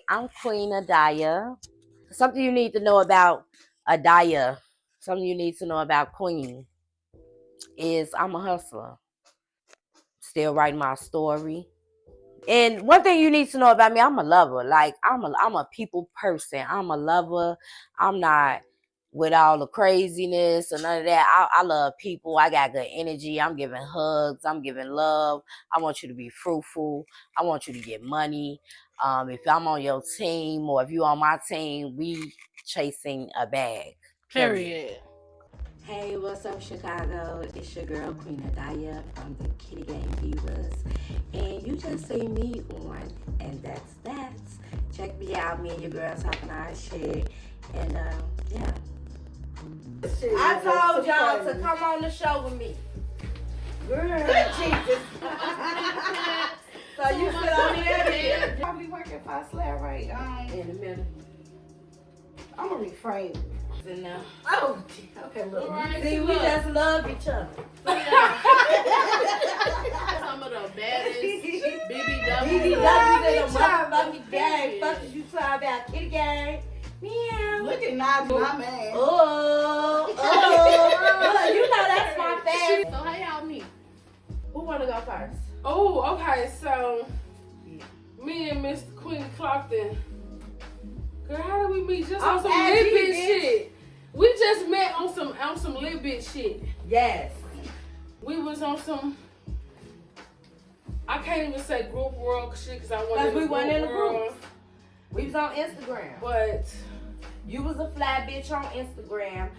I'm Queen Adiya. Something you need to know about Adiya, something you need to know about Queen is I'm a hustler. Still writing my story. And one thing you need to know about me, I'm a lover. Like I'm a people person. I'm a lover. I'm not with all the craziness and none of that. I love people. I got good energy. I'm giving hugs. I'm giving love. I want you to be fruitful. I want you to get money. If I'm on your team or if you on my team, we chasing a bag. Period. Period. Hey, what's up, Chicago? It's your girl, Queen Adiya from the Kitty Gang Divas. And you just see me on, and that's that. Check me out, me and your girl talking our shit. And, yeah. I told y'all to come on the show with me. Girl, Jesus. So you sit on there. I'll be working if I slap right. In a minute. I'm gonna refrain. In there. Oh, okay, look. Right, See, we look. just love each other. Some of the baddest BBW. BBWs in the motherfucking gang. Fuck is you talking about? Kitty gang. Meow. Look at Najee, my man. Oh. You know that's my favorite. So how y'all meet? Who wanna go first? Oh, okay, so me and Miss Queen Clockton. Girl, how did we meet? Just on some IG, lit bitch bitch. shit. We just met on some lit bitch shit. Yes. We was on some, I can't even say group world shit because I wasn't We wasn't in the world. group. We was on Instagram. But You was a fly bitch on Instagram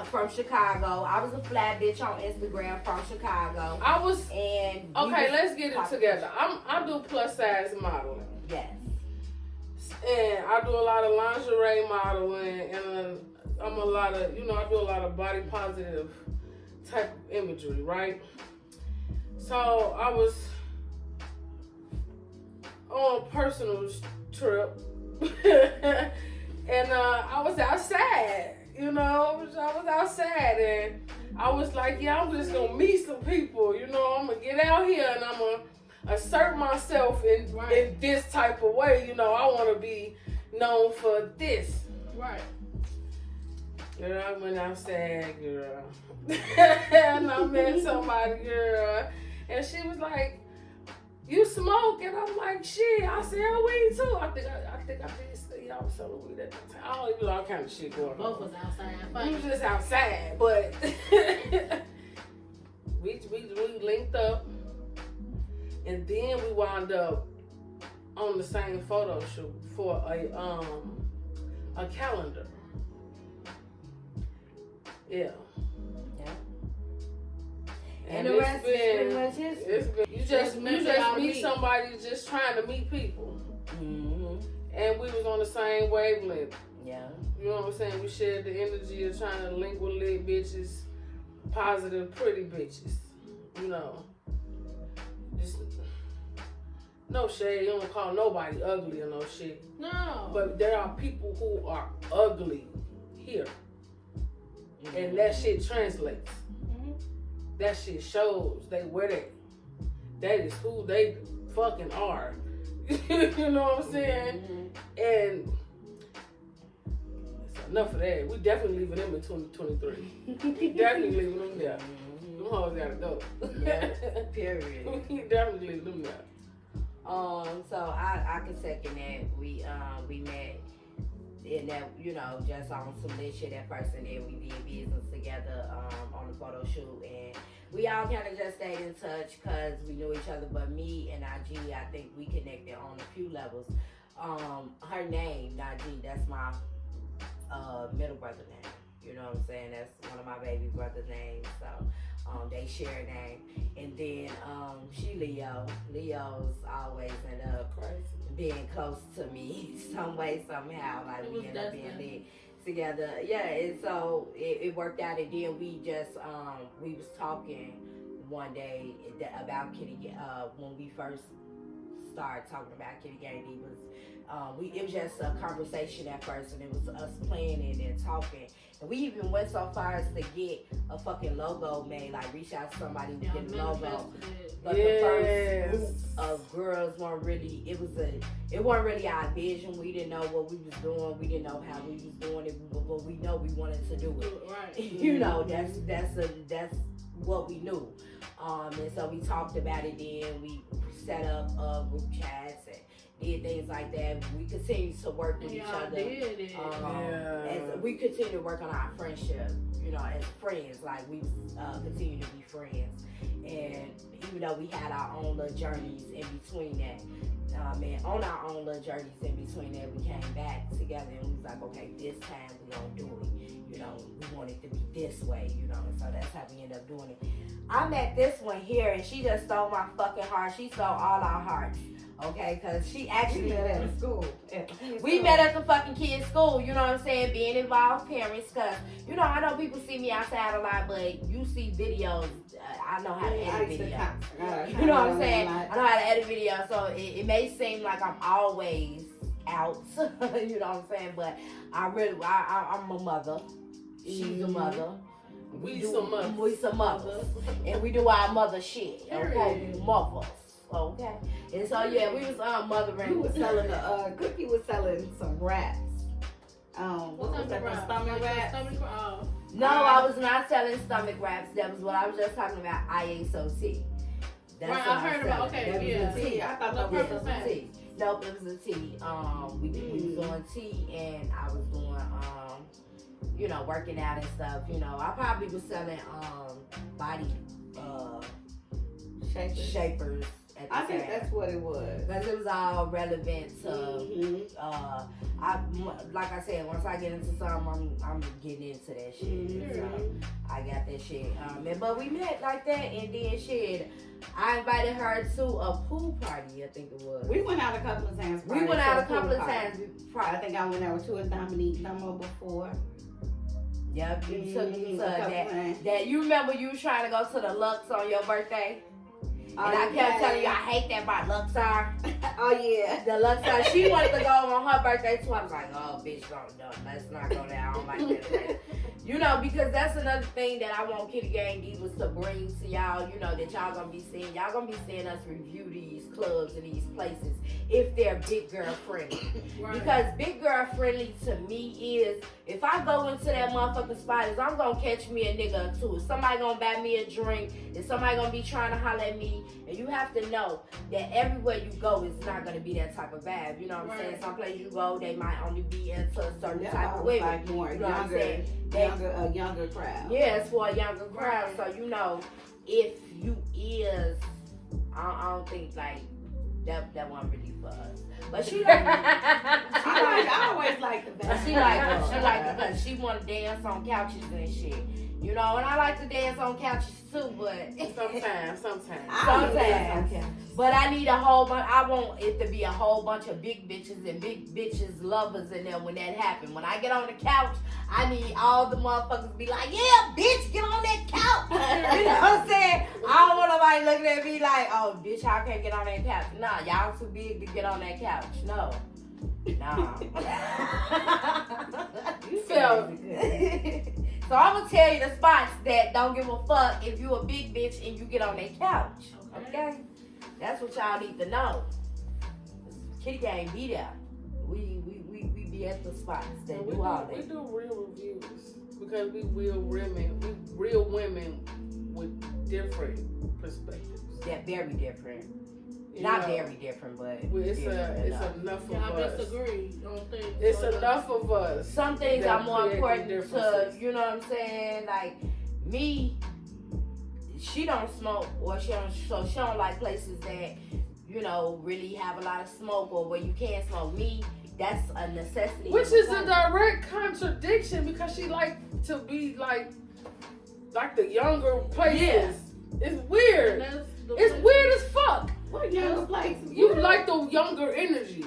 from Chicago. I was a fly bitch on Instagram from Chicago. I was, And okay, let's get it together. I do plus size modeling. Yes. And I do a lot of lingerie modeling, and I'm a lot of, I do a lot of body positive type of imagery, right? So I was on a personal trip, and I was outside, I was outside, and I was like, yeah, I'm just gonna meet some people, I'm gonna get out here and I'm gonna assert myself in this type of way, I want to be known for this. Right. Girl, I went outside, girl, and I met somebody, girl, and she was like, "You smoke?" And I'm like, "Shit." I sell weed too. I think I did say I was selling weed at the time. I don't even know all kind of shit going on. Both was outside. We was just outside, but we linked up. And then we wound up on the same photo shoot for a calendar. Yeah. And the rest is pretty much history. It's been, you just meet somebody just trying to meet people. Mm-hmm. And we was on the same wavelength. Yeah. You know what I'm saying? We shared the energy of trying to link with lit bitches, positive, pretty bitches. Just no shade. You don't call nobody ugly or no shit. No. But there are people who are ugly here. And that shit translates. Mm-hmm. That shit shows they where they. That is who they fucking are. You know what I'm saying? Mm-hmm. And that's enough of that. We definitely leaving them in 2023. We definitely leaving them there. Them hoes gotta go. Yeah. Period. We definitely leaving them there. So I can second that. We met in that, just on some lit shit at first, and then we did business together on the photo shoot, and we all kind of just stayed in touch because we knew each other. But me and IG, I think we connected on a few levels. Her name, Najee, that's my middle brother name. You know what I'm saying? That's one of my baby brother's names. So they share a name. And then she Leo. Leo's always end up being close to me some way, somehow. Like we end up being lit together. Yeah, and so it worked out. And then we just we was talking one day about Kitty when we first started talking about Kitty Gang Divas. It was just a conversation at first, and it was us planning and talking. And we even went so far as to get a fucking logo made, like reach out to somebody to get a logo. But the first group of girls weren't really, it wasn't really our vision. We didn't know what we was doing. We didn't know how we was doing it, but we know we wanted to do it. Right. You know, that's what we knew. And so we talked about it then. We set up group chats and did things like that. We continued to work with each other. As we continue to work on our friendship, you know, as friends. Like we continue to be friends. And even though we had our own little journeys in between that, and on our own little journeys in between that, we came back together and we was like, okay, this time we gonna do it. You know, we want it to be this way, you know, and so that's how we end up doing it. I met this one here and she just stole my fucking heart. She stole all our hearts. Okay, because she actually met at a school. We met at the fucking kids' school, you know what I'm saying? Being involved parents, because, you know, I know people see me outside a lot, but you see videos. I know how to edit videos. You know what I'm saying? I know how to edit videos, so it may seem like I'm always out, you know what I'm saying? But I'm a mother. She's a mother. We some mothers. And we do our mother shit, okay? We mothers. Okay, and so yeah, we was mothering. We was selling Cookie was selling some wraps. What type of wraps? Stomach wraps. No, I was not selling stomach wraps. That was what I was just talking about. ISOT. That's right, what I heard about. Okay, that yeah. was a tea. I thought that was a tea. Nope, it was a tea. We was doing tea, and I was doing you know, working out and stuff. You know, I probably was selling body shapers. I think that's what it was. Because it was all relevant to, like I said, once I get into something, I'm getting into that shit. So I got that shit. But we met like that, and then shit, I invited her to a pool party, I think it was. We went out a couple of times. We went out a couple of times. I think I went out with you and Dominique before. Yep, you took me to that. You remember you was trying to go to the Lux on your birthday? And I kept telling you, I hate that by Luxor. Oh, yeah. The Luxor. She wanted to go on her birthday, too. I was like, oh, bitch, no, let's not go there. I don't like that. You know, because that's another thing that I want Kitty Gang Divas to bring to y'all, you know, that y'all gonna be seeing. Y'all gonna be seeing us review these clubs and these places if they're big girl friendly. Right. Because big girl friendly to me is, if I go into that motherfucking spot, is I'm gonna catch me a nigga or two. Is somebody gonna buy me a drink? Is somebody gonna be trying to holler at me? And you have to know that everywhere you go is not gonna be that type of vibe. You know what I'm saying? Some place you go, they might only be into a certain type of women. Like more you know what I'm saying? A younger crowd. Yeah, it's for a younger crowd. So you know, if you is, I don't think like that one really for us. But she like, I always like the best. She like because she want to dance on couches and shit. You know, and I like to dance on couches too, but sometimes. But I need a whole bunch. I want it to be a whole bunch of big bitches and big bitches lovers in there when that happens. When I get on the couch, I need all the motherfuckers to be like, yeah, bitch, get on that couch. You know what I'm saying? I don't want nobody looking at me like, oh, bitch, I can't get on that couch. Nah, y'all too big to get on that couch. No. Nah. You feel me? So I'm gonna tell you the spots that don't give a fuck if you a big bitch and you get on that couch. Okay? That's what y'all need to know. Kitty Gang be there. We be at the spots that do all that. We do real reviews because we real women with different perspectives. They're very different. You Not know, very different, but it's enough of us. I disagree. It's enough of us. Some things are more important to, you know what I'm saying? Like me, she don't smoke, or she don't like places that, you know, really have a lot of smoke or where you can't smoke. Me, that's a necessity. Which is a direct contradiction because she like to be like the younger places. Yeah. It's weird. It's weird as fuck. What younger places? You like the younger energy.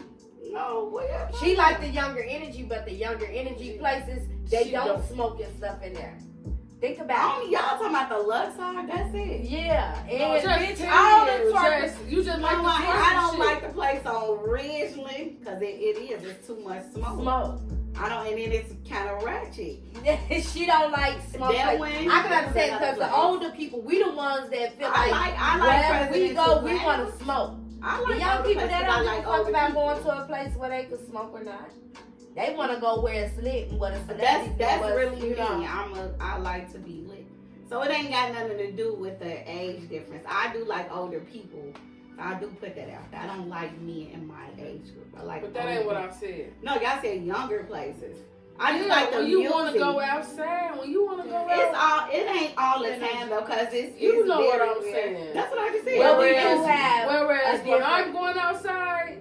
No, whatever. She like the younger energy, but the younger energy places, they don't smoke and stuff in there. Think about it. Y'all talking about the lux side? That's it. Yeah, No, and just bitch, tell all you, the twerking. you just like the I twerking don't shit. like the place on Ridgeland because it is. It's too much smoke. Smoke. I don't, and then it's kind of ratchet. She don't like smoke. That Like, one, I can understand because the place. older people, we the ones that feel I like wherever we go, Presidential we Lounge. want to smoke. I The like young older people places, that but I don't like give a fuck older about people. going to a place where they can smoke or not. They want to go where it's lit and what it's That's really me. I like to be lit. So it ain't got nothing to do with the age difference. I do like older people. I do put that out there. I don't like men in my age group. I like. But that ain't what I said. No, y'all said younger places. I just Yeah, like the when you music. want to go outside, when you want to go out. It ain't all the time though, cause it's. You know what very I'm rare. saying. That's what I just said. Well, we Whereas, do have whereas a when I'm different- going outside,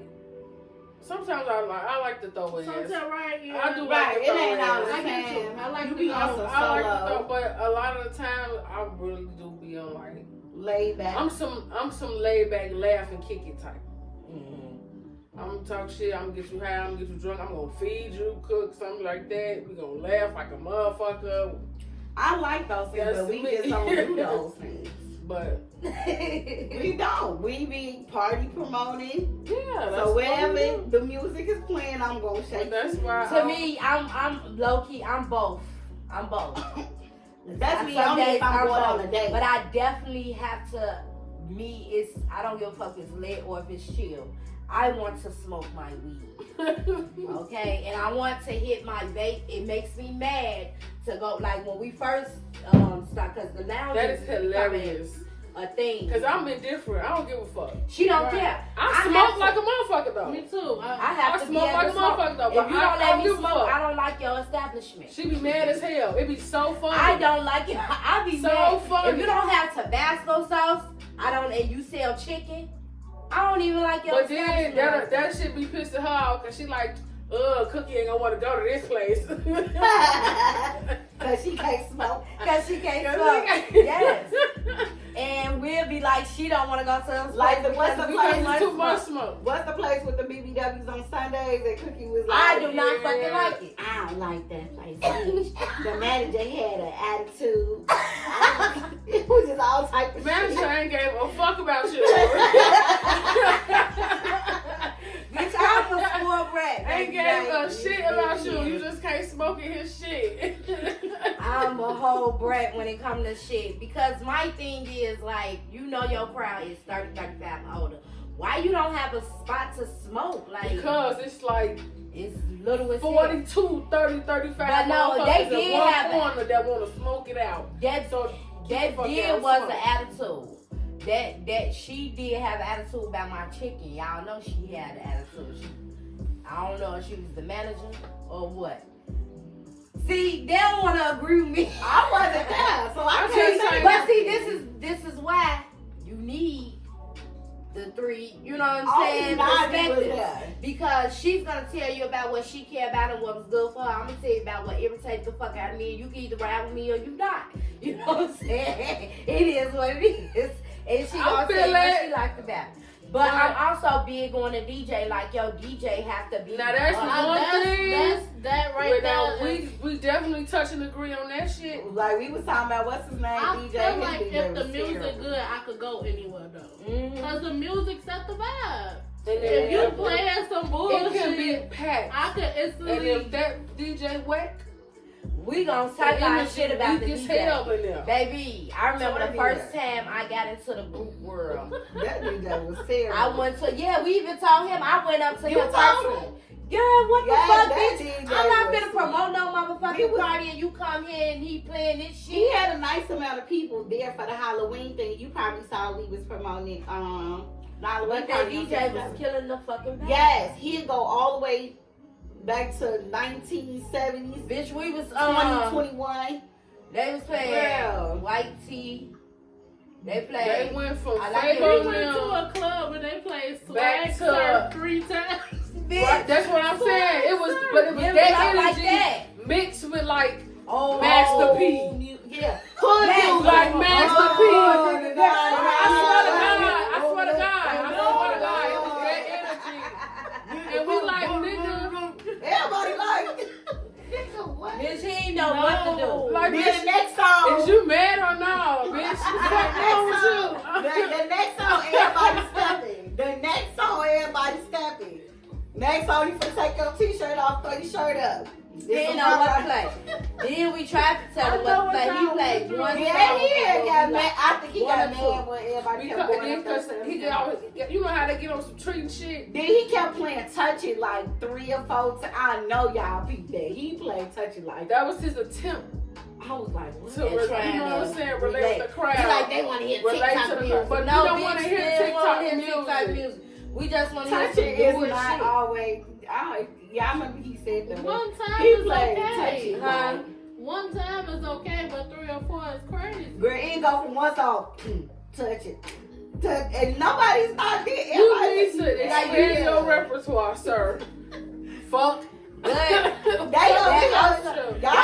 sometimes I like to throw in. Sometimes, right? Yeah. I do like Right, to it throw ain't all in. the I get you. time. I like You to be be on on some I like to throw, solo, but a lot of the time I really do be on like laid back. I'm some laid back, laugh and kick it type. Mhm. I'm gonna talk shit. I'm gonna get you high. I'm gonna get you drunk. I'm gonna feed you, cook something like that. We gonna laugh like a motherfucker. I like those things, Yes, but we me. just don't do those things. But We don't. We be party promoting. yeah, that's So what we wherever do. the music is playing, I'm gonna But shake. that's why To me, I'm low key. I'm both. That's me. Some Only days if I'm going on both. a date. But I definitely have to. I don't give a fuck if it's lit or if it's chill. I want to smoke my weed, okay? And I want to hit my vape. It makes me mad to go, like when we first start, because the lounge that is hilarious. a thing. Cause I'm indifferent. I don't give a fuck. She don't Right. care. I have smoke to- like a motherfucker though. Me too. I have I to smoke be like able a to smoke. motherfucker though. If But you I don't let don't me give a smoke, fuck. I don't like your establishment. She be mad as hell. It be so funny. I don't like it. I be So mad. funny. If you don't have Tabasco sauce, and you sell chicken, I don't even like your But then establishment. that shit be pissing her off because she like, Cookie ain't gonna want to go to this place. Cause she can't smoke. Because she can't smoke. Yes. And we'll be like, she don't want to go to them Like places what's because the we place? too much Too much smoke. smoke. What's the place with the BBWs on Sundays that Cookie was like? I do not Yeah. fucking like it. I don't like that place. bitch. The manager had an attitude. It was just all type of Manager shit. ain't gave a fuck about you. Bitch, I'm a spoiled brat. Ain't baby. gave a Like, shit about you. You just can't smoke in his shit. I'm a whole brat when it comes to shit. Because my thing is, like, you know your crowd is 30, 35 and older. Why you don't have a spot to smoke? Like, Because it's like it's little as 42, 30, 35 But no, motherfuckers they in did one have corner that want to smoke it out. That So that fuck did out, was smoke. an attitude. That she did have an attitude about my chicken. Y'all know she had an attitude. I don't know if she was the manager or what. See, they don't want to agree with me. I wasn't there, so I I'm can't just say saying. But see, this is why you need the three. You know what I'm saying? Perspectives. Because she's gonna tell you about what she care about and what was good for her. I'm gonna tell you about what irritates the fuck out of me. And you can either ride with me or you not. You know what I'm saying? It is what it is. And she gonna tell you what she liked about it. But I'm also big on the DJ. Like, yo, DJ have to be. Now that's one thing. That's that right Without, there. we definitely touch and agree on that shit. Like we was talking about what's his name, I DJ. feel His like DJ if the was music terrible. good, I could go anywhere though. Mhm. Cause the music set the vibe. And If you then playing some it bullshit, can be packed. I could And instantly. if that DJ whack, We gonna talk our shit about the weak as DJ. hell in there. Baby, I remember the Sorry, first time I got into the group world. That DJ was terrible. I went to, we even told him, I went up to You him told personally. Girl, what the Yeah, fuck, that bitch? DJ I'm not was- finna promote no He motherfucking was- party and you come here and he playing this shit. He had a nice amount of people there for the Halloween thing. You probably saw we was promoting the Halloween But that party on DJ Saturday. was killing the fucking vibe. Yes, he'd go all the way back to 1970s, Bitch, we was, 2021. they was playing Girl. White Tea. They They played. went from I like we Fabo went to now. a club and they played Back Swag to- Surf 3 times. Right, that's what I'm saying. It was, but it was Yeah, that but I like energy that. mixed with like Oh, Master P. Yeah. Hood Master- music. like Master P. Oh, I swear to God, I swear to God, that energy. And we like, nigga, Everybody like, nigga, what? Bitch, he ain't know what to do. like Then bitch, the next song, The next song, everybody stepping. The next song, everybody stepping. Next song, you finna take your t-shirt off, throw your shirt up. Didn't know what to play. Then we tried to tell him what to play. He played one song. Yeah, he got mad. I think he one got or mad two. when everybody kept going up Because there. he could always, you know how they get on some treat and shit. Then he kept playing Touch It like 3 or 4 times. I know y'all peeped that. He played Touch It like That was his attempt I was like, what? to, you know what I'm saying, relate with the crowd. He like they want to hear Relate TikTok to the music. crowd. But no, we don't want to hear TikTok music. We just want to hear Touch some It is good not shit. always. I remember he said that. One time He is played Touch okay. It. Huh? One time is okay, but 3 or 4 is crazy. Girl, it go from one song, touch it. And nobody's not there. You need to Like, expand your repertoire, sir. Fuck. But Y'all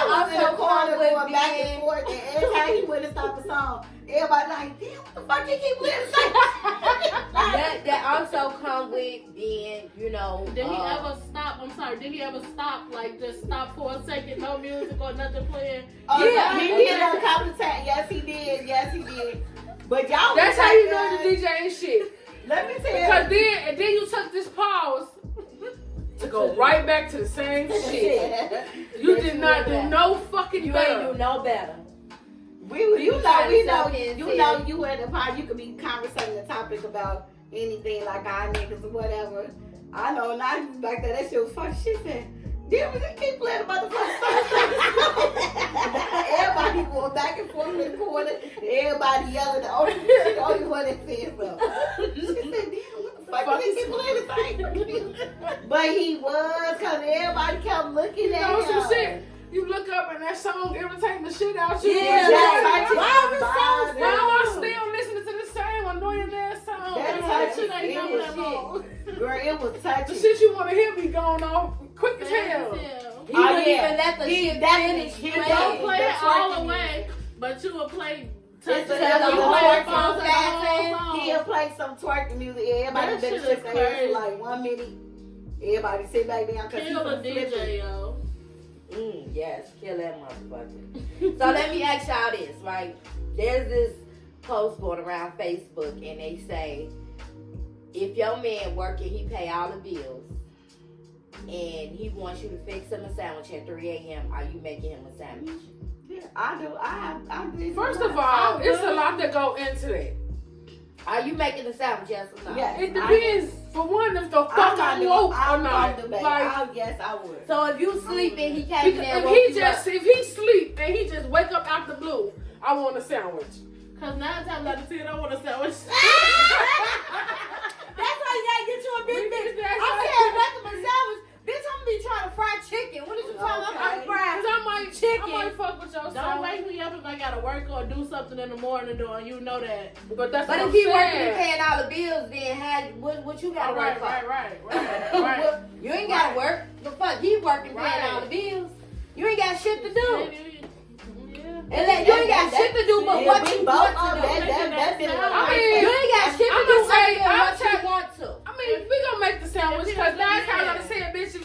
was in the corner going back and forth, and every time he went to stop a song, everybody like, damn, what the fuck you keep letting say? that also come with being, you know. Did he ever stop? I'm sorry. Did he ever stop? Like just stop for a second, no music or nothing playing? Oh, Yeah. he did a couple of times. Yes, he did. Yes, he did. But y'all, That's was how you like, know the DJ ain't shit. Let me tell Because you. then you took this pause to go right back to the same shit. You did not do no fucking You better. ain't do no better. You know, you at the party, you could be conversating the topic about anything like our niggas or whatever. I know, not like that. That shit was fucking shit. Then we just keep playing the motherfucking song. Everybody going back and forth in the corner. Everybody yelling. The only one that said something. She said, damn, what the fuck you keep playing the same? But he was, because everybody kept looking at You know him. some shit. You look up and that song irritating the shit out you. Yeah, that's like, right. Why am I still listening to the same annoying ass song? That That touchy shit ain't never that shit. long. Girl, it was The touchy. shit you want to hear me going off quick as hell. He Oh, wouldn't yeah. even let the He shit definitely- finish. he playing. Don't play That's it all right. the way, but you will play. It's Touch the it, other you one. play it Song, for the whole song. He'll play some twerking music. Everybody That better shit shake is their ass crazy. for like 1 minute. Everybody sit back down because Kill the DJ, yo. Yes, kill that motherfucker. So let me ask y'all this, right? There's this post going around Facebook, and they say, if your man working, he pay all the bills, and he wants you to fix him a sandwich at 3 a.m., are you making him a sandwich? Yeah, I do. I do. First of all, it's a lot that go into that. Are you making a sandwich, yes or no? Yes. It depends. For one, if the fuck I'm woke or not. Like, Yes, I would. So if you sleeping, he came in there and woke if you up. if he sleep and he just wake up out the blue, I want a sandwich. Cause 9 times out of 10, I want a sandwich. That's why you gotta get you a big bitch. That's I'm right. saying nothing but sandwich. Bitch, I'm gonna be trying to fry chicken. What is you talking about? I'm Okay. frying Cause I might chicken. fuck with your Don't sandwich. wake me up if I gotta work or do something in the morning, doing. You know that. But that's But what if I'm he working saying. and paying all the bills, then what you gotta work for? Right. You ain't gotta work. The fuck, he working paying Right. all the bills. You ain't got shit to do. Yeah. And like, you ain't got shit to do but Yeah, what we you both want on to do. that been I mean, You ain't got shit to I'ma do say, other than I'll what tell- you want to. I mean, we gonna make the sandwich because last time I said, bitch,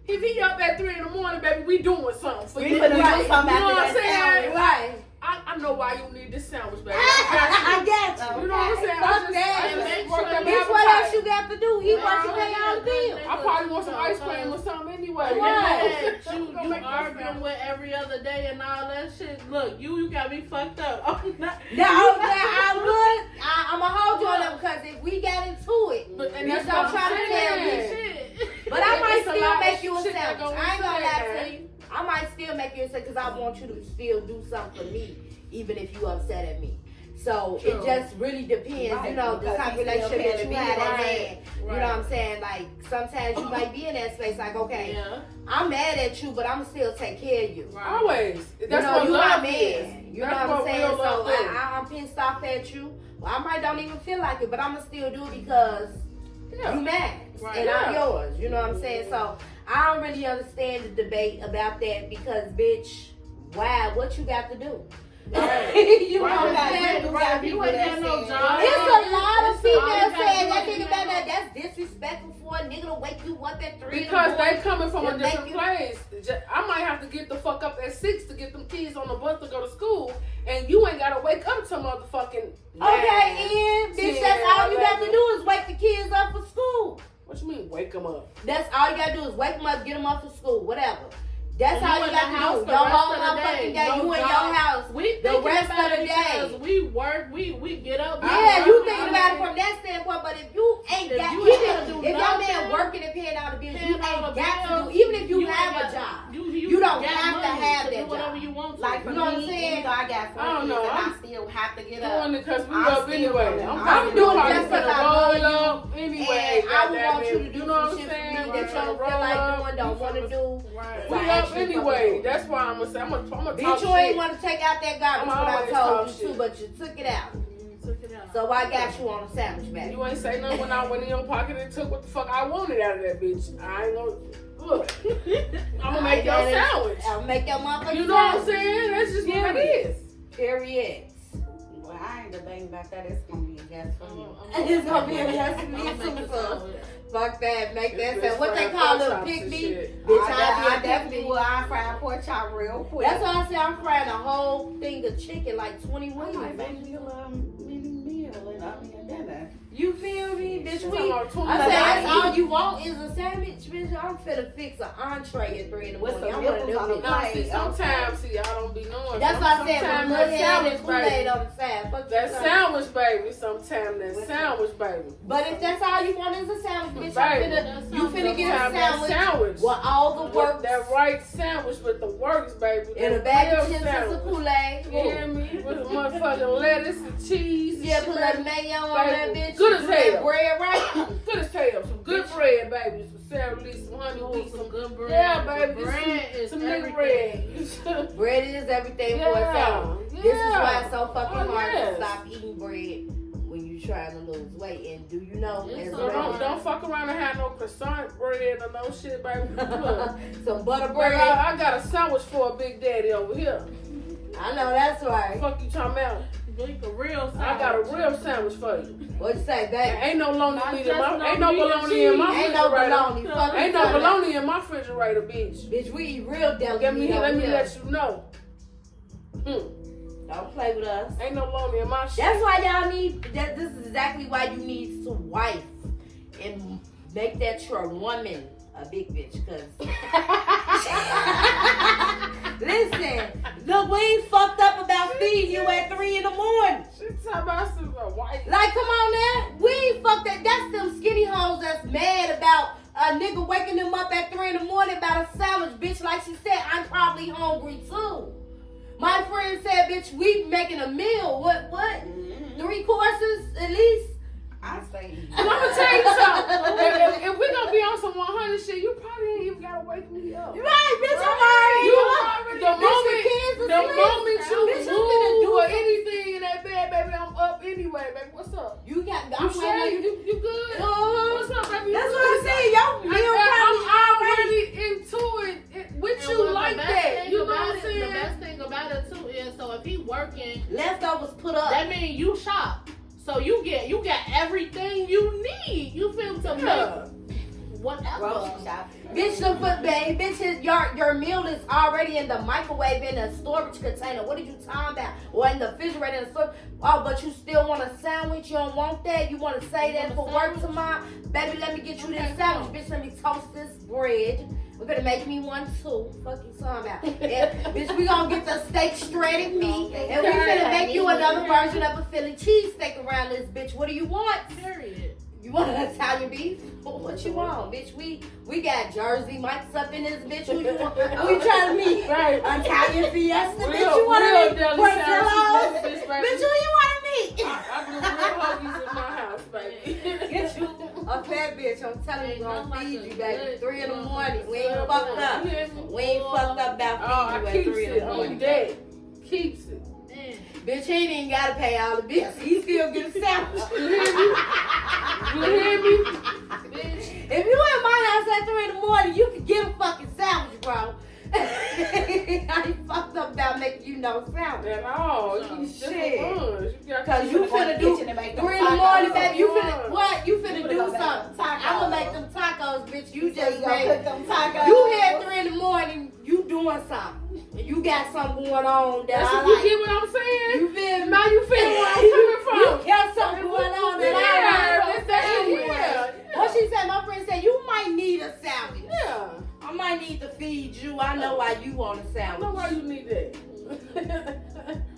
if he up at 3 in the morning, baby, we doing something for We you. finna do Right. something You know after what I'm that saying? Right. I know why you need this sandwich, baby. I got you. You know what I'm saying? Fuck I just that. worked that Bitch, what else you got to do? He working paying all the bills. I probably want some ice cream or something anyway. Right. You arguing with every other day and all that shit. Look, you got me fucked up. I'm not. I'm gonna hold you on that because if we got into it, And bitch, that's don't what try I'm to tell me saying. shit. But I might It's a still lot make of you a shit that sandwich. go I ain't gonna into lie that, to you. I might still make you a sandwich because I want you to still do something for me, even if you upset at me. So True. it just really depends, Right, you know, the because type of he still relationship that paying you me, had at right, hand. You know what I'm saying? Like sometimes you might be in that space, like, okay, Yeah. I'm mad at you, but I'm still take care of you. Always. That's You know, what you my love man. is. You know That's what I'm saying? real love So is. I'm pissed off at you. Well, I might don't even feel like it, but I'm gonna still do it because Yeah. you mad Right. and I'm Yeah. yours. You know what I'm saying? So I don't really understand the debate about that because, bitch, why? What you got to do? You know what I'm saying? Right. You ain't got no job. It's a lot of It's all females you gotta saying do that is thing you about know. that. That's disrespectful for a nigga to wake you up at 3 Because in the they morning. coming from a to different make you- place. I might have to get the fuck up at 6 to get them kids on the bus to go to school. and you ain't gotta wake up to motherfucking. Okay, and bitch, that's all you got to do is wake the kids up for school. What you mean, wake them up? That's all you gotta do is wake them up, get them up for school, whatever. That's all you got to do. The Your rest whole of the motherfucking day, no you in job. your house. We The rest of the day. because we work, we get up. Yeah, you thinking about it from that standpoint, but if you ain't If got, you even ain't do if your man nothing, working and paying all the bills, you paying all ain't the got to bills, do, even if you ain't have a got- job. You don't got have to money have do that whatever job. you want to. Like for You know what I'm me, saying? even though I got 4 I don't kids know, and I I'm still have to get Doing up. it because we I'm up still anyway. doing it. I'm I'm probably doing doing it it just for the 'cause I love roll you. up anyway. And I would goddamn want it. you to do You know what some I'm shit for saying? me that you Right, don't feel roll like up, doing, don't want to do. Right. We I up actually anyway. fucking do. That's why I'm gonna say I'm gonna talk Bitch, you shit. ain't want to take out that garbage I'm when I always told talk you to, shit. but you took it out. Took it out. So I got you on a sandwich bag. You ain't say nothing when I went in your pocket and took what the fuck I wanted out of that bitch. I ain't gonna look. I'm gonna make your sandwich. I'll make your motherfucking You know what I'm sandwich. saying? That's just what it is. Period. Well, I ain't debating about that. It's gonna be a yes for me. It's gonna be a yes for me I'm too. making So sandwich. fuck that. Make that This sound. What bitch they frying call pork them chops pick and me? shit. Bitch, I I definitely pick me. will. I fry pork chop real quick. That's why I say I'm frying a whole thing of chicken, like 20 I might wings. make me a little mini meal and I mean dinner. You feel me, bitch? Talking about 20 I said that's I all you want is a sandwich, bitch. I'm finna fix an entree at 3 in the With morning. some I'm one of nipples on them the bitches. No, see, Plate, sometimes, see, I don't be knowing. That's why I said Sometimes with that mud sandwich, and Kool-Aid baby. on the side. Fuck That you, sandwich, baby. Sometimes that sandwich, baby. But if that's all you want is a sandwich, bitch, Baby, you finna get a Sometimes that sandwich with all the With works that right sandwich with the works, baby. and a That bag of real chips and some sandwich. Kool-Aid. You hear me? With motherfucking lettuce and cheese. and Yeah, shit, put baby. that mayo on that Baby, bitch. good as Do that hell. bread right. Good as hell. Some good bread, baby. Some celery, some honey wheat, Some some good bread. Yeah, baby. Bread is some nigga everything. bread. Bread is everything for a Yeah, sandwich. This is why it's so fucking Oh, hard yes. to stop eating bread when you trying to lose weight. And do you know, It's as so So well, don't fuck around and have no croissant bread or no shit, baby. Look, some butter baby, bread. I got a sandwich for a big daddy over here. I know that's right. Fuck you talking about? Drink a real I got a real sandwich for you. What you say, baby? Ain't no bologna Not meat in just my no ain't no meat and bologna in my Ain't no refrigerator. bologna. Fuck Ain't you no talking about. bologna in my refrigerator, bitch. Bitch, we eat real deli Let me meat over let me here. let you know. Don't play with us. Ain't no bologna in my shit. That's why y'all need. This is exactly why you need to wife and make that your woman a big bitch. Cause listen, look, we ain't fucked up about feeding you at 3 in the morning. She talking about some white. Like, come on now, we ain't fucked that. That's them skinny hoes that's mad about a nigga waking them up at 3 in the morning about a sandwich, bitch. Like she said, I'm probably hungry too. My friend said, bitch, we making a meal. What? 3 courses at least? I say And I'm gonna tell you something. If we gonna be on some 100 shit, you probably ain't even gotta wake me up. Right, bitch, I'm already You up. already, the Bitch, moment, kids the asleep. moment you Bitch, I'm finna move do or something. anything in that bed, baby, I'm up anyway, baby. What's up? You got, You I'm sure? ready. You good? Uh-huh. What's up, baby? You That's good? what I'm saying. Y'all meal I'm probably already into it with you like that. You know what I'm The saying? best thing about it too is, so if he working, leftovers put up. that means you shop. So you got everything you need. You feel to Yeah. make whatever. grocery shopping. Bitch, the foot babe. Bitch, your meal is already in the microwave in a storage container. What are you talking about? Or in the refrigerator in the storage. Oh, but you still want a sandwich? You don't want that? You want to say that for work tomorrow? Baby, let me get you this sandwich. Bitch, let me toast this bread. We're gonna make me one too. Fuck you talking about? Bitch, we gonna get the steak shredded meat, and we finna make you another version of a Philly cheesesteak around this bitch. What do you want? Period. You want an Italian beef? What you want, bitch? We got Jersey Mike's up in this bitch. Who you want? Who you trying to meet? Right. Italian Fiesta, bitch. Real- You want real to meet? deli Portillo's? sandwiches, bitch, Bitch, baby. who you want to meet? I do real hoagies in my house, baby. Get you a fat bitch. I'm telling you, Ain't gonna nothing feed like you, a baby. good 3 in the good morning. We ain't good fucked one. up. You hear me? We ain't fucked up about Oh, I feeding you keeps at 3 in it the on morning. deck. Keeps it. Man. Bitch, he ain't even gotta pay all the bills. He still get a sandwich. You hear me? You hear me? Bitch. If you in my house at 3 in the morning, you can get a fucking sandwich, bro. I ain't fucked up about making you no sandwich. At all. You just Shit. for lunch. You got Cause you Go in finna the do kitchen and make 3 them in the morning, tacos. baby. You finna what? You finna You finna do go make something. them tacos. I'ma make them tacos, bitch. You So just you gonna made. cook them tacos. You here at 3 in the morning. You doing something. You got something going on that That's I what you like. get what I'm saying? You feel me? Now you feel where I'm coming from. You got something going on that I like. It's that Anyway, what she said, my friend said, you might need a sandwich. Yeah. I might need to feed you. I know why you want a I know why sandwich. you need that.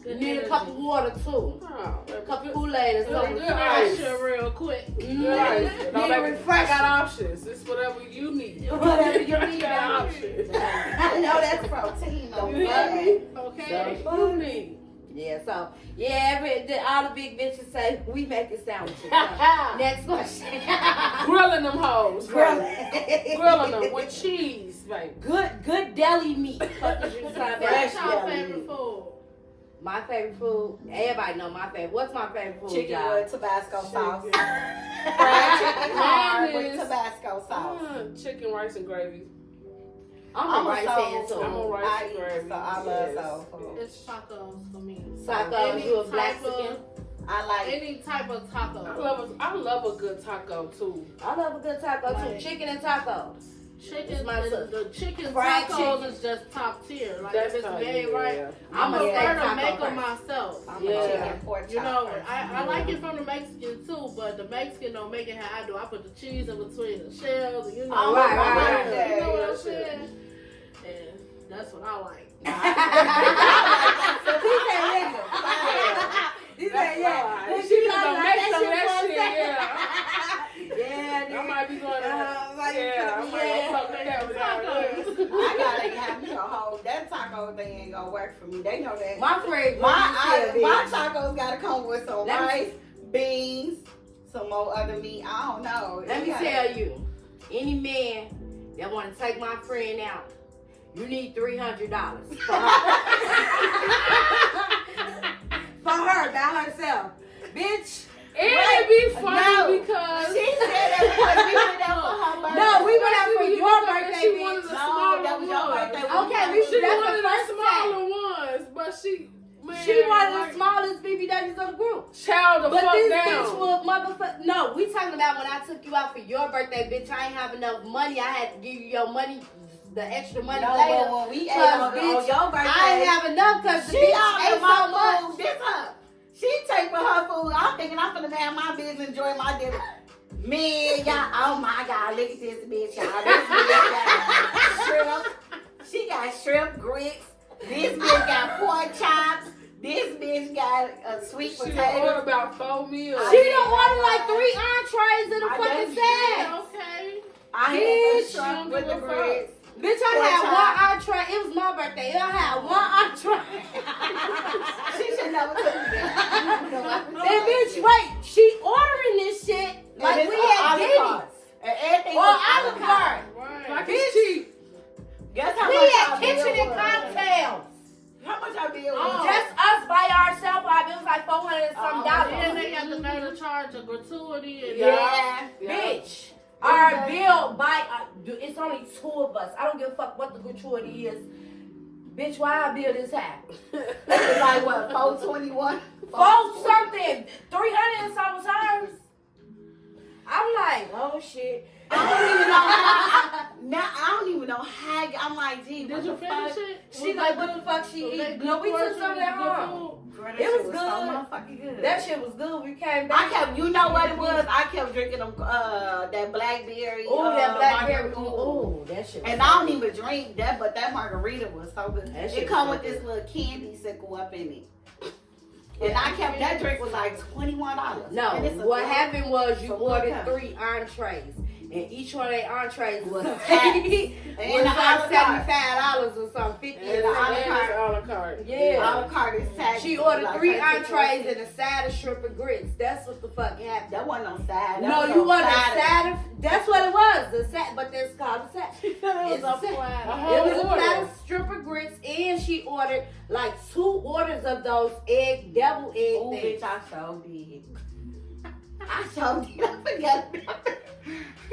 You need a cup of water too. Oh, A cup of Kool-Aid or something. Good ice. real quick. Right. Need a I refresher. got options. It's whatever you need. Whatever you need. got options. I know that's protein though. You hear me? Okay. So, what you need? Yeah, so, all the big bitches say, we making sandwiches. So, next question. Grilling them hoes. Grilling. Grilling them with cheese, baby. Good deli meat. What did you say about What's that? your favorite food? My favorite food, everybody know my favorite. What's my favorite food, Chicken y'all? with Tabasco sauce. Chicken. Fried chicken hard Mine with is- Tabasco sauce. Chicken, rice, and gravy. I'm a rice fan soul too. I'm a rice I and eat, gravy. so I love Yes. soul food. It's tacos for me. Tacos, you a black type of- chicken? I like Any type of taco. I love a good taco too. I love a good taco too. Right. Chicken and tacos. Chicken, It's my the chicken fried tacos chicken. is just top tier. Like That's if it's how made you- right, yeah. I'm I'm a prefer steak to taco make them person. myself. I'm Yeah. a chicken pork You know, chop person. I like it from the Mexican too, but the Mexican don't make it how I do. I put the cheese in between the shells, you know. Oh, right, you right, right. know what Yeah, I'm saying? And that's what I like. So he said, nigga. He said, yeah. Then She she like gonna make some of that for a shit, second. yeah. Yeah, I might be going to, like, yeah, I might go fuck with that with that. I gotta have me a whole that taco thing ain't gonna work for me. They know that. My friend, My tacos gotta come with some Let me- rice, beans, some more other meat. I don't know. Let me tell you, any man that want to take my friend out, you need $300 for her. For her, by herself. Bitch. It'd be funny No. because She said that because we went out for her birthday. No, we went out for your birthday, she wanted bitch. the No, smaller that was your ones. birthday. Okay, we She should. That's wanted the the first smaller time. ones, but she, man, She wanted like, the smallest BBWs of the group. child the But fuck this down. bitch will motherfucker. No, we talking about when I took you out for your birthday, bitch. I ain't have enough money. I had to give you your money, the extra money No, later. but when we ate Cause, on bitch, your birthday, I ain't have enough because the she bitch all ate in my so much. food. This her. She take for her food. I'm thinking I'm finna have my business, enjoy my dinner. Man, y'all, oh my God, look at this bitch, y'all. This bitch got shrimp. She got shrimp grits. This bitch got pork chops. This bitch got a sweet She ordered potato. about 4 meals. She done ordered like 3 entrees in a I fucking know she set. Okay. I had Bitch, the shrimp with the don't give a grits. Bitch, I Pork had chop. one entree. It was my birthday. I had one entree. She should never took me there. And bitch, wait, she ordering this shit like And we it's had on Diddy. Olive And everything Or was Olive Garden. Right. Like Bitch. it's cheap. Guess how We much had our kitchen bill and was? cocktails. How much our bill Oh. was? Just us by ourselves, it was like $400 and some Oh, dollars. Then they got the nerve to charge a gratuity and Yeah. Bitch, our bill it's only 2 of us. I don't give a fuck what the gratuity is. Bitch, why our bill this high? It's like what, 421? 4 something, 300 and some times. I'm like, oh shit. I don't even know how. Now I don't even know how. I'm like, gee, Did what you the finish fuck? it? She like, what the fuck she Was eat? they No, we good took some of that portions, good home. food? Girl, that It shit was so good. motherfucking good. That shit was good. We came I back. kept, you know what it was? I kept drinking them, that blackberry. Oh, that blackberry. margarita. Ooh, that shit. And I don't even drink that, but that margarita was so good. That shit It come was with so this little candy sickle up in it. And I kept, that drink was like $21. No, And it's a what good- happened was you So ordered what 3 entrees, and each one of their entrees was And was the like Olive Garden. $75 or something, 50 And or the Olive something. Garden. a la carte. Yeah. Olive Garden is taxed. She ordered like 3 $36. entrees and a side of shrimp and grits. That's what the fuck happened. That wasn't on side. That No, was you on ordered a side. side of. That's what it was. The side, but that's called a side. It was It's a a- flat. It was a order. platter of shrimp and grits, and she ordered like 2 orders of those devil egg Oh, things. bitch, I so did. I so did. I forgot about that.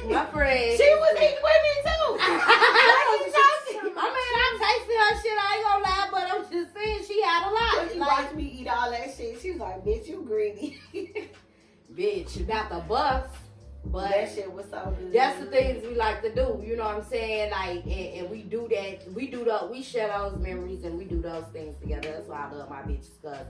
My friend. She was eating with me too. I mean, I tasted her shit. I ain't gonna lie, but I'm just saying she had a lot. When she Like, watched me eat all that shit, she was like, bitch, you greedy. bitch, about the bus. But that shit was so good. that's the things we like to do. You know what I'm saying? Like, and we do that. We share those memories and we do those things together. That's why I love my bitches, because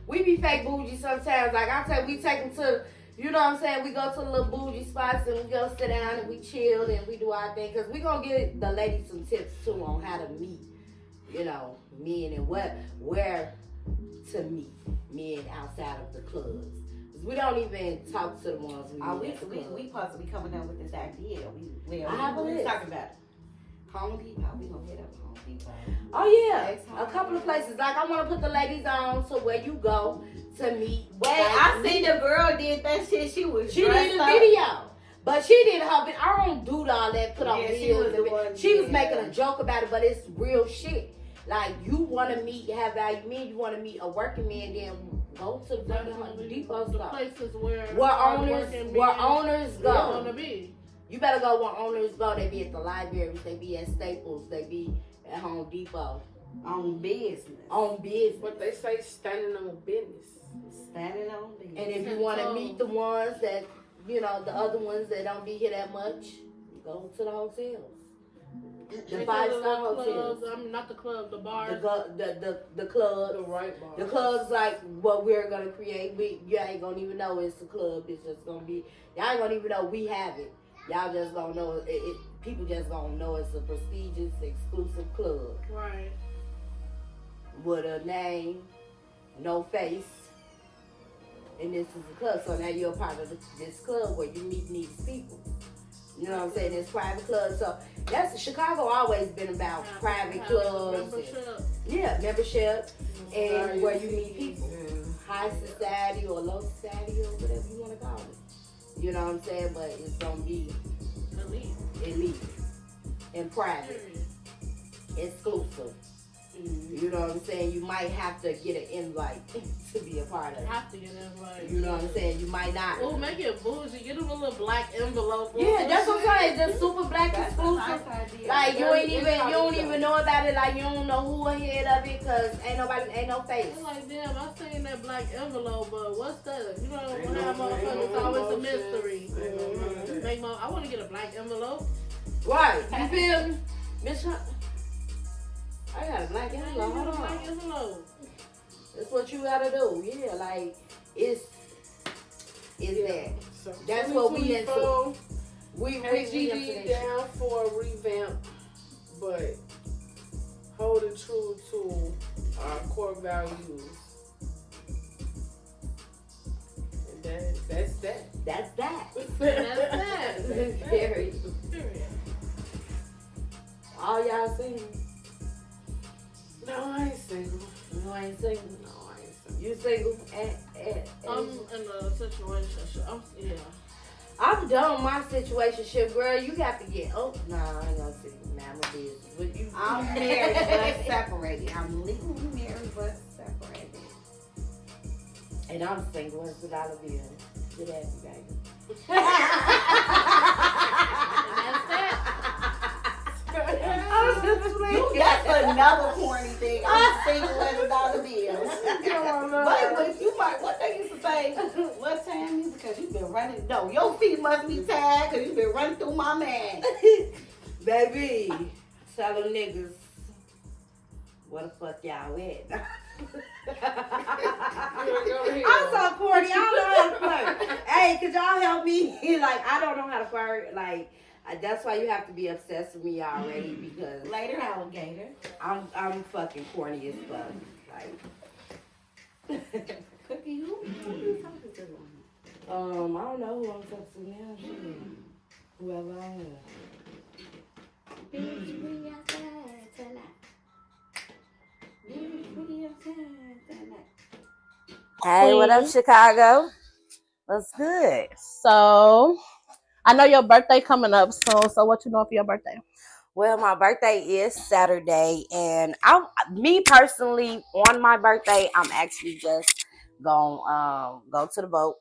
we be fake bougie sometimes. Like I tell, we take them to, you know what I'm saying? We go to the little bougie spots and we go sit down and we chill and we do our thing. Because we going to give the ladies some tips too on how to meet, you know, men and where to meet men outside of the clubs. We don't even talk to the ones we supposed to be coming up with this idea. We talking about it. Home Depot. We gonna hit up Home Depot. Oh yeah, a couple of places. Like I want to put the ladies on to where you go to meet. Wait, I seen the girl did that shit. She did a video, but she did her. I don't do all that. Put on videos. She was making a joke about it, but it's real shit. Like you want to meet, have value men. You want to meet a working man, then go to the Home Depot the places where owners go. Want to be. You better go where owners go. They be at the libraries. They be at Staples. They be at Home Depot. On business. What they say, standing on business. Standing on business. And if you want to meet the ones that, you know, the other ones that don't be here that much, go to the hotels. The 5-star hotels. Not the club, the bars. The clubs. The right bars. The clubs like what we're going to create. You ain't going to even know it's a club. It's just going to be, y'all ain't going to even know we have it. Y'all just going to know it. People just going to know it's a prestigious, exclusive club. Right. With a name, no face. And this is a club. So now you're a part of this club where you meet these people. You know what I'm saying? It's private clubs. So that's Chicago always been about private clubs. Membership. And where you meet people. High society or low society or whatever you want to call it. You know what I'm saying? But it's going to be elite. And private. Exclusive. You know what I'm saying? You might have to get an invite to be a part of it. Have to get an invite. You know what I'm saying? You might not. Oh, make it bougie. Get them a little black envelope. Yeah, that's what I'm saying. Just super black exclusive. Like you don't even know about it. Like you don't know who ahead of it because ain't no face. I'm like, damn, I seen that black envelope, but what's that? You know, how motherfuckers, it's always a mystery. I want to get a black envelope. Right. You feel me? Miss Hunt. I got a black envelope. Hold on. Black envelope. That's what you gotta do. Yeah, like it's that. So that's what we into. We KDG down for a revamp, but holding true to our core values. And that's that. That's that. That's that. Period. All y'all single? No, I ain't single. No, I ain't single. No, I ain't single. You single? I'm in a situation. I'm done with my situationship, girl. You got to get Nah, I ain't gonna say nah, my business. But you, I'm married but separated. I'm legally married but separated. And I'm single as a dollar bill. Get at me, baby. That's that. That's another corny thing. I'm single as a dollar bill. But you might, what they used to say, what time is it? Because you've been running. No, your feet must be tired because you've been running through my man. Baby, tell them niggas, what the fuck y'all at? I'm so corny. I don't know how to flirt. Hey, could y'all help me? Like, I don't know how to flirt. Like, that's why you have to be obsessed with me already because later alligator. I'm fucking corny as fuck. Like, Cookie, who you talking to? I don't know who I'm talking to now. Shit. Whoever I am. Bitch, we outside tonight. Bitch, we outside tonight. Hey, what up, Chicago? What's good? So, I know your birthday coming up soon. So, what you know for your birthday? Well, my birthday is Saturday, and me personally, on my birthday, I'm actually just gonna go to the boat.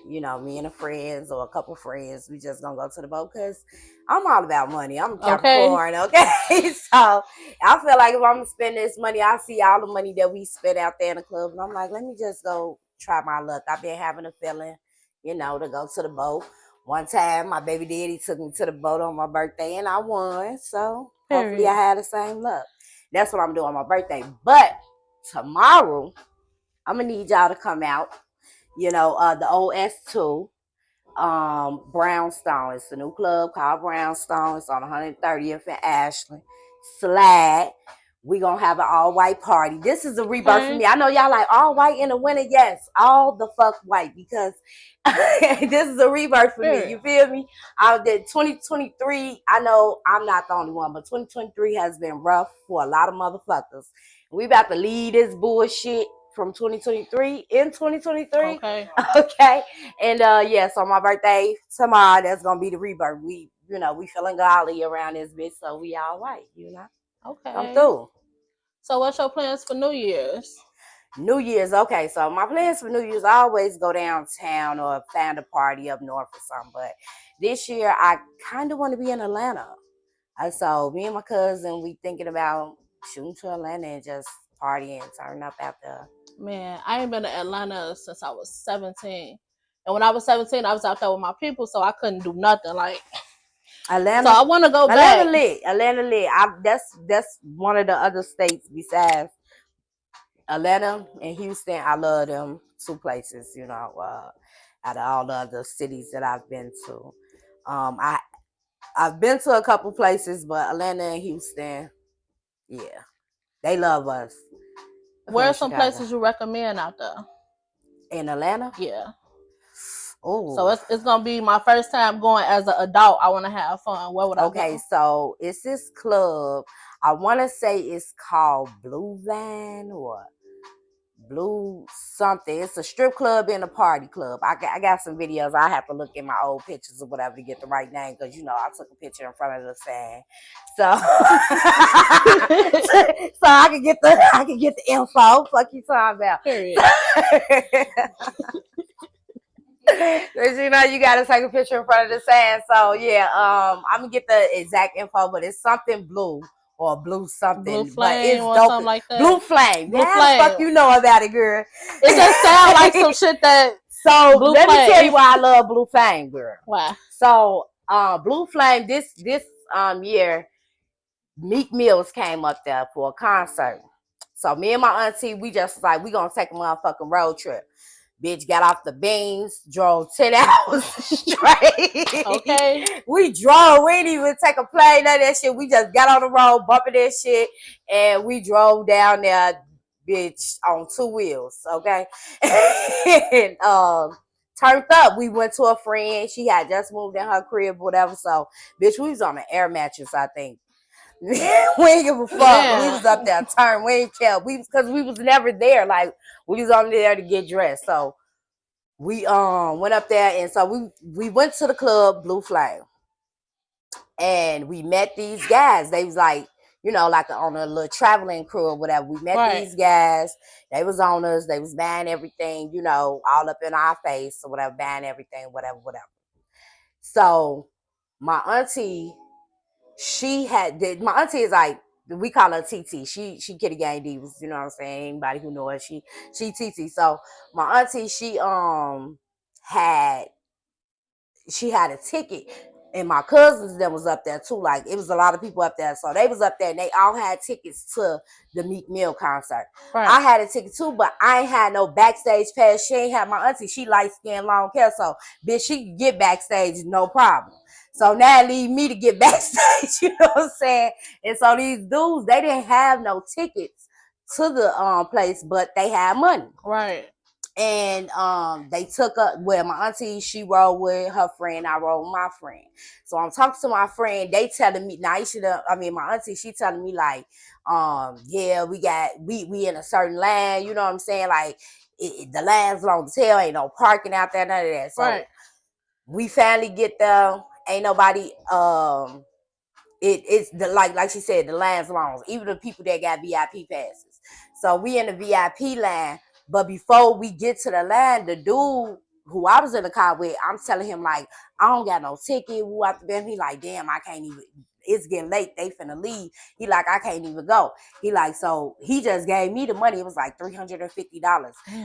You know, me and a friends or a couple friends, we just gonna go to the boat because I'm all about money. I'm Capricorn, okay? So I feel like if I'm gonna spend this money, I see all the money that we spend out there in the club, and I'm like, let me just go try my luck. I've been having a feeling, you know, to go to the boat. One time, my baby daddy took me to the boat on my birthday, and I won. So hopefully, I had the same luck. That's what I'm doing on my birthday. But tomorrow, I'm gonna need y'all to come out. You know, the OS2, Brownstone. It's a new club called Brownstone. It's on 130th and Ashland. Slide. We gonna have an all-white party. This is a rebirth for me. I know y'all like all white in the winter. Yes, all the fuck white, because this is a rebirth for me. You feel me? I did 2023. I know I'm not the only one, but 2023 has been rough for a lot of motherfuckers. We about to leave this bullshit from 2023 in 2023. Okay. And yeah, so my birthday tomorrow, that's gonna be the rebirth. We feeling godly around this bitch, so we all white, Okay. I'm through. So what's your plans for New Year's? New Year's, okay. So my plans for New Year's, I always go downtown or find a party up north or something. But this year, I kind of want to be in Atlanta. So me and my cousin, we thinking about shooting to Atlanta and just partying, turn up out there. Man, I ain't been to Atlanta since I was 17. And when I was 17, I was out there with my people, so I couldn't do nothing. Like Atlanta. So I want to go back. Atlanta lit. That's one of the other states besides Atlanta and Houston. I love them two places, out of all the other cities that I've been to. I've been to a couple places, but Atlanta and Houston, yeah, they love us. Where are some places you recommend out there? In Atlanta? Yeah. Oh. So it's gonna be my first time going as an adult. I want to have fun. Where would I go? Okay, so it's this club. I want to say it's called Blue Van or Blue something. It's a strip club and a party club. I got some videos. I have to look in my old pictures or whatever to get the right name, because I took a picture in front of the sign, so so I can get the info. Fuck you talking about? Period. Because you gotta take a picture in front of the sign. So yeah, I'm gonna get the exact info, but it's something blue. Or blue something, Blue Flame, but it's or dope. Something like that. Blue Flame. Blue How Flame. the fuck you know about it, girl? It just sounds like some shit that. So let me tell you why I love Blue Flame, girl. Why? So Blue Flame this year, Meek Mills came up there for a concert. So me and my auntie, we just like, we gonna take a motherfucking road trip. Bitch got off the beans, drove 10 hours straight. Okay. We drove. We didn't even take a plane, none of that shit. We just got on the road, bumping that shit, and we drove down there, bitch, on 2 wheels, okay? And turned up. We went to a friend. She had just moved in her crib, whatever. So, bitch, we was on an air mattress, I think. We ain't give a fuck. Yeah. We was up there turned. We ain't care. Because we was never there. Like, we was only there to get dressed. So we went up there, and so we went to the club Blue Flame, and we met these guys. They was like, like on a little traveling crew or whatever. We met these guys. They was on us. They was buying everything, all up in our face or whatever, buying everything, whatever. So my auntie, my auntie is like, we call her TT. She Kitty Gang Divas, you know what I'm saying? Anybody who know her, she TT. So my auntie, she had a ticket, and my cousins that was up there too. Like, it was a lot of people up there, so they was up there, and they all had tickets to the Meek Mill concert. Right. I had a ticket too, but I ain't had no backstage pass. She ain't had. My auntie, she light skin, long hair, so bitch, she could get backstage no problem. So now it leave me to get backstage, you know what I'm saying? And so these dudes, they didn't have no tickets to the place, but they had money. Right. And they took my auntie, she rode with her friend, I rode with my friend. So I'm talking to my friend, they telling me, my auntie, she telling me like, yeah, we in a certain line, you know what I'm saying? Like, the line's long as hell, ain't no parking out there, none of that. So we finally get there. Ain't nobody, it's the like she said, the line's long. Even the people that got VIP passes. So we in the VIP line, but before we get to the line, the dude who I was in the car with, I'm telling him like, I don't got no ticket. Who out the bed? He like, damn, I can't even it's getting late. They finna leave. He like, I can't even go. He like, so he just gave me the money. It was like $350.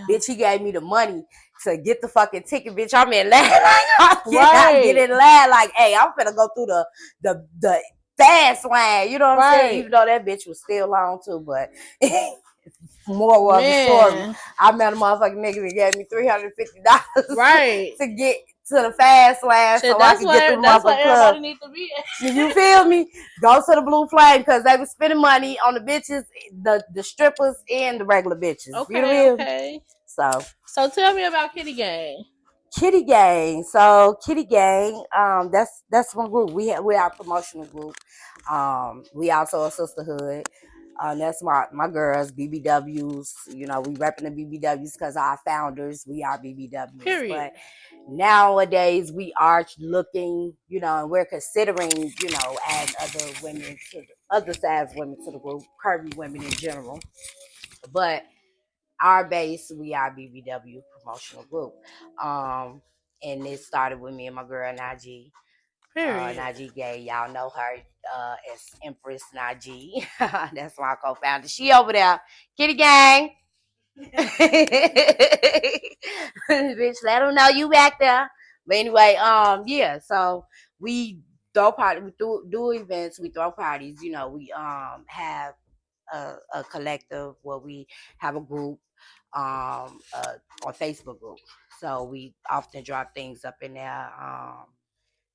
Bitch, he gave me the money to get the fucking ticket. Bitch, I'm in line. I get in line like, hey, I'm finna go through the fast line. You know what I'm saying? Even though that bitch was still long too, but more of the story. I met a motherfucking nigga that gave me $350 to get to the fast lane so I could get through the motherfucking club. Need to be. You feel me? Go to the Blue Flame because they was spending money on the bitches, the strippers, and the regular bitches. Okay, you know okay. So tell me about Kitty Gang. Kitty Gang. So Kitty Gang, that's one group. We're our promotional group. We also a sisterhood. That's my girls, BBWs. You know, we repping the BBWs because our founders, we are BBWs. Period. But nowadays we are looking, you know, and we're considering, you know, add other women to other size women to the group, curvy women in general. But our base, we are BBW promotional group. And it started with me and my girl Najee. Najee Gay, y'all know her as Empress Najee. That's my co-founder. She over there, Kitty Gang. Bitch, let them know you back there. But anyway, yeah. So we throw parties, we do events, we throw parties. You know, we have a collective where we have a group on Facebook group. So we often drop things up in there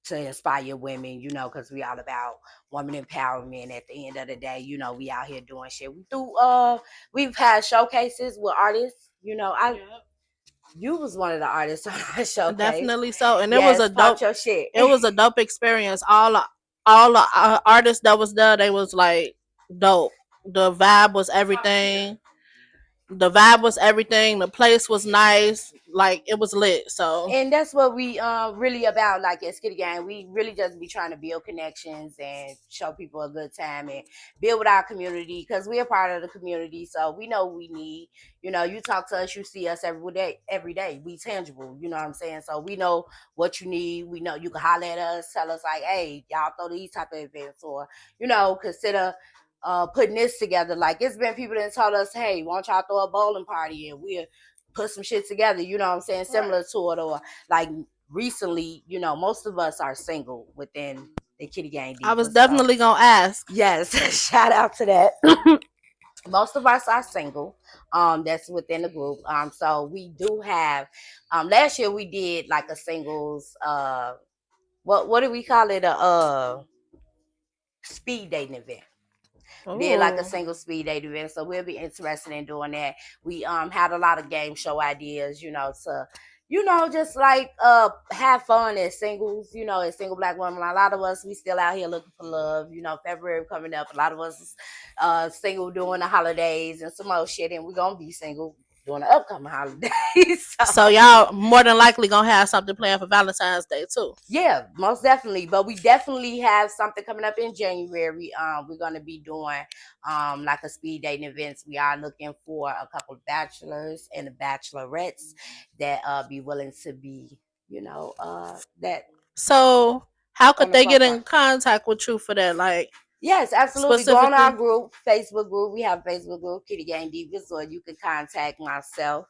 to inspire women, you know, because we all about women empowerment. At the end of the day, you know, we out here doing shit. We've had showcases with artists, you know. You was one of the artists on that showcase. Definitely so. And it was a dope your shit. It was a dope experience. All the artists that was there, they was like dope. The vibe was everything. The place was nice. Like it was lit. So, and that's what we really about. Like at Skitty Gang, we really just be trying to build connections and show people a good time and build with our community because we're a part of the community. So we know we need. You know, you talk to us, you see us every day. Every day, we tangible. You know what I'm saying? So we know what you need. We know you can holler at us, tell us like, hey, y'all throw these type of events, or you know, consider putting this together. Like it's been people that told us, hey, why don't y'all throw a bowling party and we'll put some shit together, you know what I'm saying? Similar to it. Or like recently, you know, most of us are single within the Kitty Gang Divas. I was definitely gonna ask. Yes, shout out to that. Most of us are single. That's within the group. So we do have last year we did like a singles what do we call it? A speed dating event. We did like a single speed date event, so we'll be interested in doing that. We had a lot of game show ideas, you know, to just like have fun as singles, you know, as single black women. A lot of us, we still out here looking for love, you know. February coming up, a lot of us single during the holidays and some more shit, and we're gonna be single during the upcoming holidays. So y'all more than likely gonna have something planned for Valentine's Day too. Yeah, most definitely. But we definitely have something coming up in January. We're gonna be doing like a speed dating events. We are looking for a couple of bachelors and bachelorettes that be willing to be, you know, that. So how could they get in contact with you for that? Like, yes, absolutely. Go on our group, Facebook group. We have a Facebook group, Kitty Gang Divas, or you can contact myself,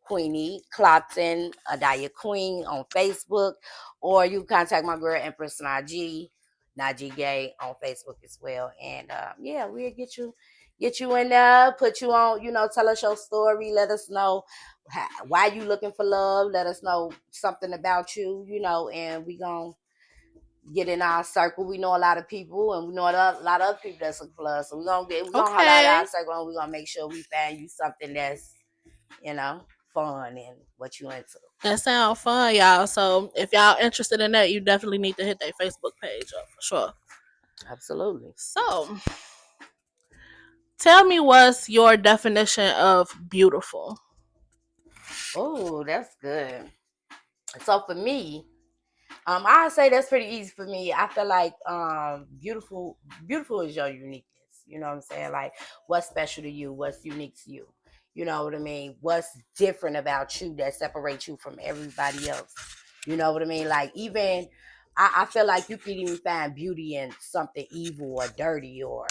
Queenie Clopton, Adiya Queen on Facebook, or you can contact my girl Empress Najee Gay on Facebook as well. And yeah, we'll get you in there, put you on, you know, tell us your story, let us know why you looking for love, let us know something about you, you know, and we gonna get in our circle. We know a lot of people, and we know a lot of other people that's looking for us. So we're gonna highlight our circle, and we're gonna make sure we find you something that's, you know, fun and what you into. That sounds fun, y'all. So if y'all interested in that, you definitely need to hit their Facebook page up for sure. Absolutely. So tell me, what's your definition of beautiful? Oh, that's good. So for me, I'd say that's pretty easy for me. I feel like beautiful is your uniqueness. You know what I'm saying? Like what's special to you, what's unique to you. You know what I mean? What's different about you that separates you from everybody else? You know what I mean? Like even I feel like you can even find beauty in something evil or dirty or,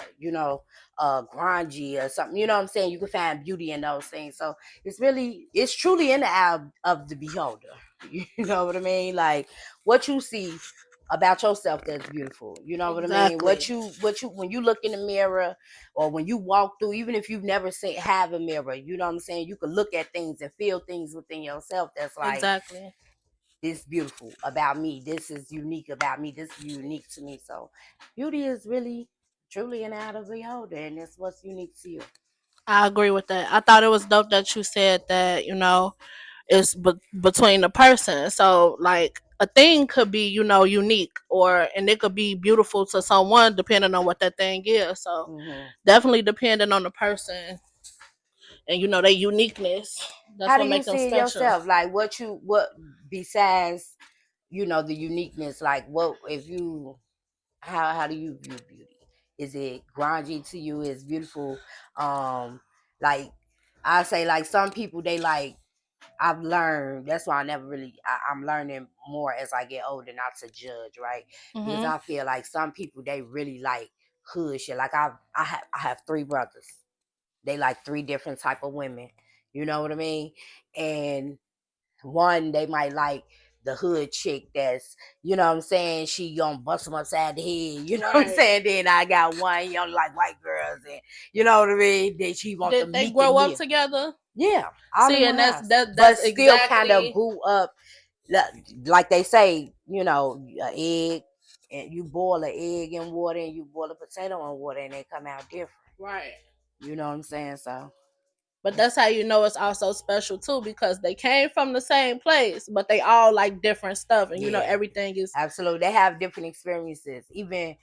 grungy or something. You know what I'm saying? You can find beauty in those things. So it's truly in the eye of the beholder. You know what I mean? Like what you see about yourself that's beautiful. You know what I mean? What you when you look in the mirror or when you walk through, even if you've never have a mirror, you know what I'm saying? You can look at things and feel things within yourself that's like, this beautiful about me. This is unique about me. This is unique to me. So beauty is really, truly an eye of the beholder, and it's what's unique to you. I agree with that. I thought it was dope that you said that, it's between the person. So like a thing could be, unique and it could be beautiful to someone depending on what that thing is. So definitely depending on the person and their uniqueness. That's How do what you makes them see special. yourself? Like what besides, the uniqueness, like what if you how do you view beauty? Is it grungy to you? Is beautiful? Like I say, like some people they like. I've learned. That's why I never really. I'm learning more as I get older, not to judge, right? Because I feel like some people they really like hood shit. Like I have 3 brothers. They like 3 different type of women. You know what I mean? And one they might like the hood chick that's, you know what I'm saying, she gonna bust them upside the head, you know what I'm saying? Then I got one, like white girls, and you know what I mean? Then she want Did the they meek grow and up mill. together? Yeah, all See, in and one house. that's But still kind of exactly grew up, like they say, an egg, and you boil an egg in water and you boil a potato in water and they come out different. right. You know what I'm saying? So But that's how you know it's also special too, because they came from the same place, but they all like different stuff, and yeah, everything is absolutely. They have different experiences, even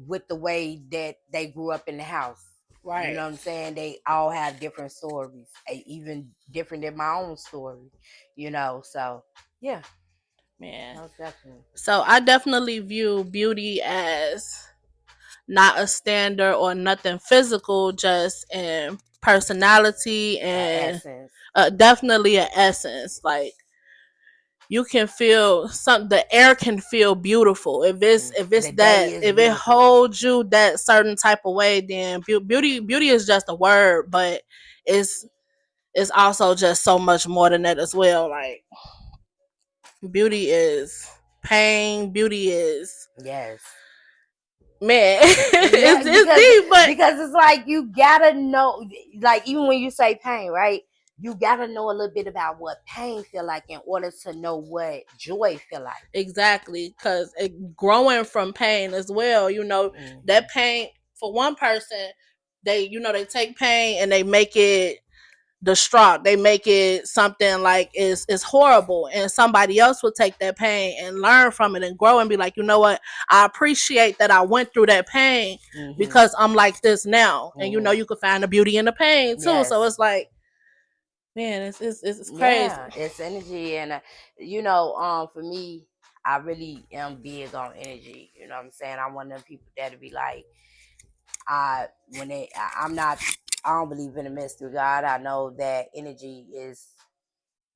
with the way that they grew up in the house. right. You know what I'm saying? They all have different stories, even different than my own story. So yeah, Man. most definitely. So I definitely view beauty as not a standard or nothing physical, just in personality and Essence. definitely an essence. Like you can feel some, the air can feel beautiful if it's The day that, is if it beautiful. holds you that certain type of way, then beauty is just a word, but it's it's also just so much more than that as well. Like beauty is pain, beauty is, Yes. man, Yeah, it's deep, but because it's like you gotta know, like even when you say pain, right? You gotta know a little bit about what pain feel like in order to know what joy feel like. exactly, because growing from pain as well, that pain for one person, they take pain and they make it distraught. They make it something like is horrible, and somebody else will take that pain and learn from it and grow and be like, you know what? I appreciate that I went through that pain because I'm like this now, and you can find the beauty in the pain too. Yes. So it's like, man, it's crazy. Yeah, it's energy, and for me, I really am big on energy. You know what I'm saying? I'm one of them people that'll be like, I'm not, I don't believe in a mystery God. I know that energy is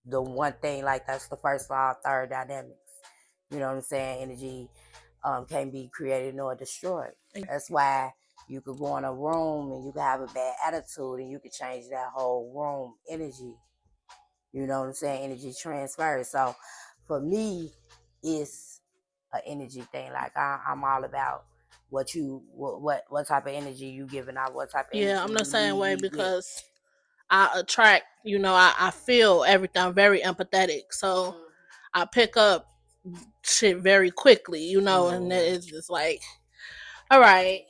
the one thing, like that's the first law of thermodynamics. You know what I'm saying? Energy can't be created nor destroyed. That's why you could go in a room and you could have a bad attitude and you could change that whole room energy. You know what I'm saying? Energy transfers. So for me, it's an energy thing. Like I'm all about what type of energy you giving out, what type of Yeah, energy I'm the you same way leave with. because I attract, I feel everything. I'm very empathetic. So I pick up shit very quickly, and it's just like, all right.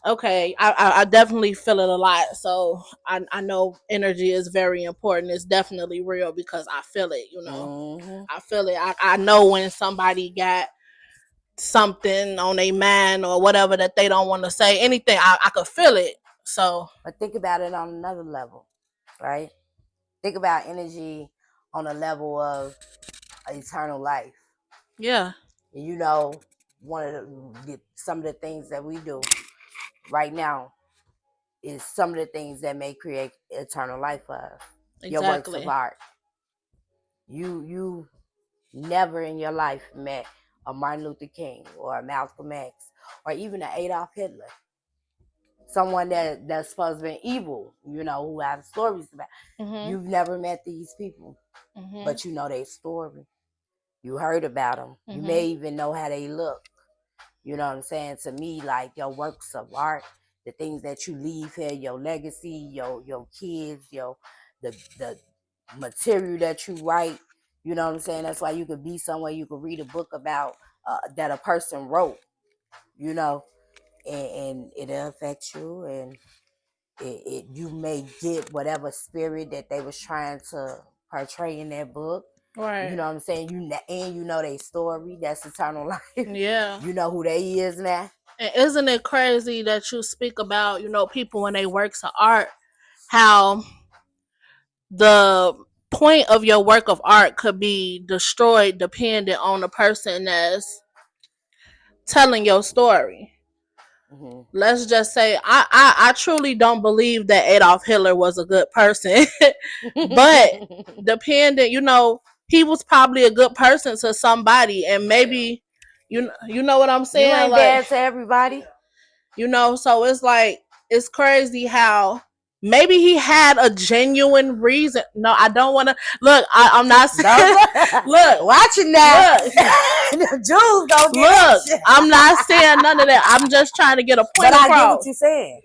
Okay. I definitely feel it a lot. So I know energy is very important. It's definitely real because I feel it, I feel it. I know when somebody got something on their mind or whatever that they don't want to say, anything, I could feel it. So, But think about it on another level, right? Think about energy on a level of eternal life. yeah. And one of some of the things that we do right now is some of the things that may create eternal life for us. Exactly. Your works of art. You never in your life met a Martin Luther King or a Malcolm X or even an Adolf Hitler. Someone that's supposed to be evil, who have stories about. Mm-hmm. You've never met these people, Mm-hmm. but you know their story. You heard about them. Mm-hmm. You may even know how they look. You know what I'm saying? To me, like your works of art, the things that you leave here, your legacy, your kids, the material that you write. You know what I'm saying? That's why you could be somewhere, you could read a book about that a person wrote. And it'll affect you, and you may get whatever spirit that they was trying to portray in that book. Right. You know what I'm saying? You know their story. That's eternal life. Yeah. You know who they is now. And isn't it crazy that you speak about, people when they works of art, how the point of your work of art could be destroyed depending on the person that's telling your story. Mm-hmm. Let's just say I truly don't believe that Adolf Hitler was a good person. But depending, he was probably a good person to somebody, and maybe you know what I'm saying? You ain't like, bad to everybody. So it's like, it's crazy how maybe he had a genuine reason. No, I don't want to look. I'm not saying. Look, watch it now. Look, the Jews don't get look. I'm not saying none of that. I'm just trying to get a point across. But I get what you're saying.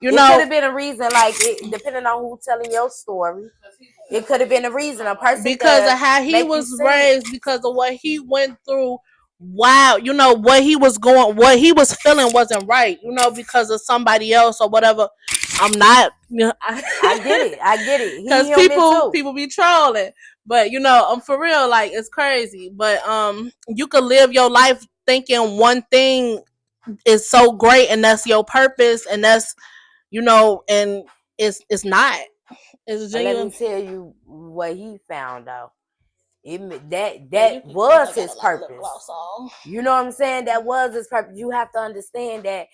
It could have been a reason, like depending on who's telling your story. It could have been a reason. A person because of how he was raised, because of what he went through. Wow, what he was feeling wasn't right. Because of somebody else or whatever. I'm not. I get it. Because people be trolling, but I'm for real. Like, it's crazy, but you could live your life thinking one thing is so great and that's your purpose, and that's and it's not. It's genuine. Let me tell you what he found out. That was his purpose. You know what I'm saying? That was his purpose. You have to understand that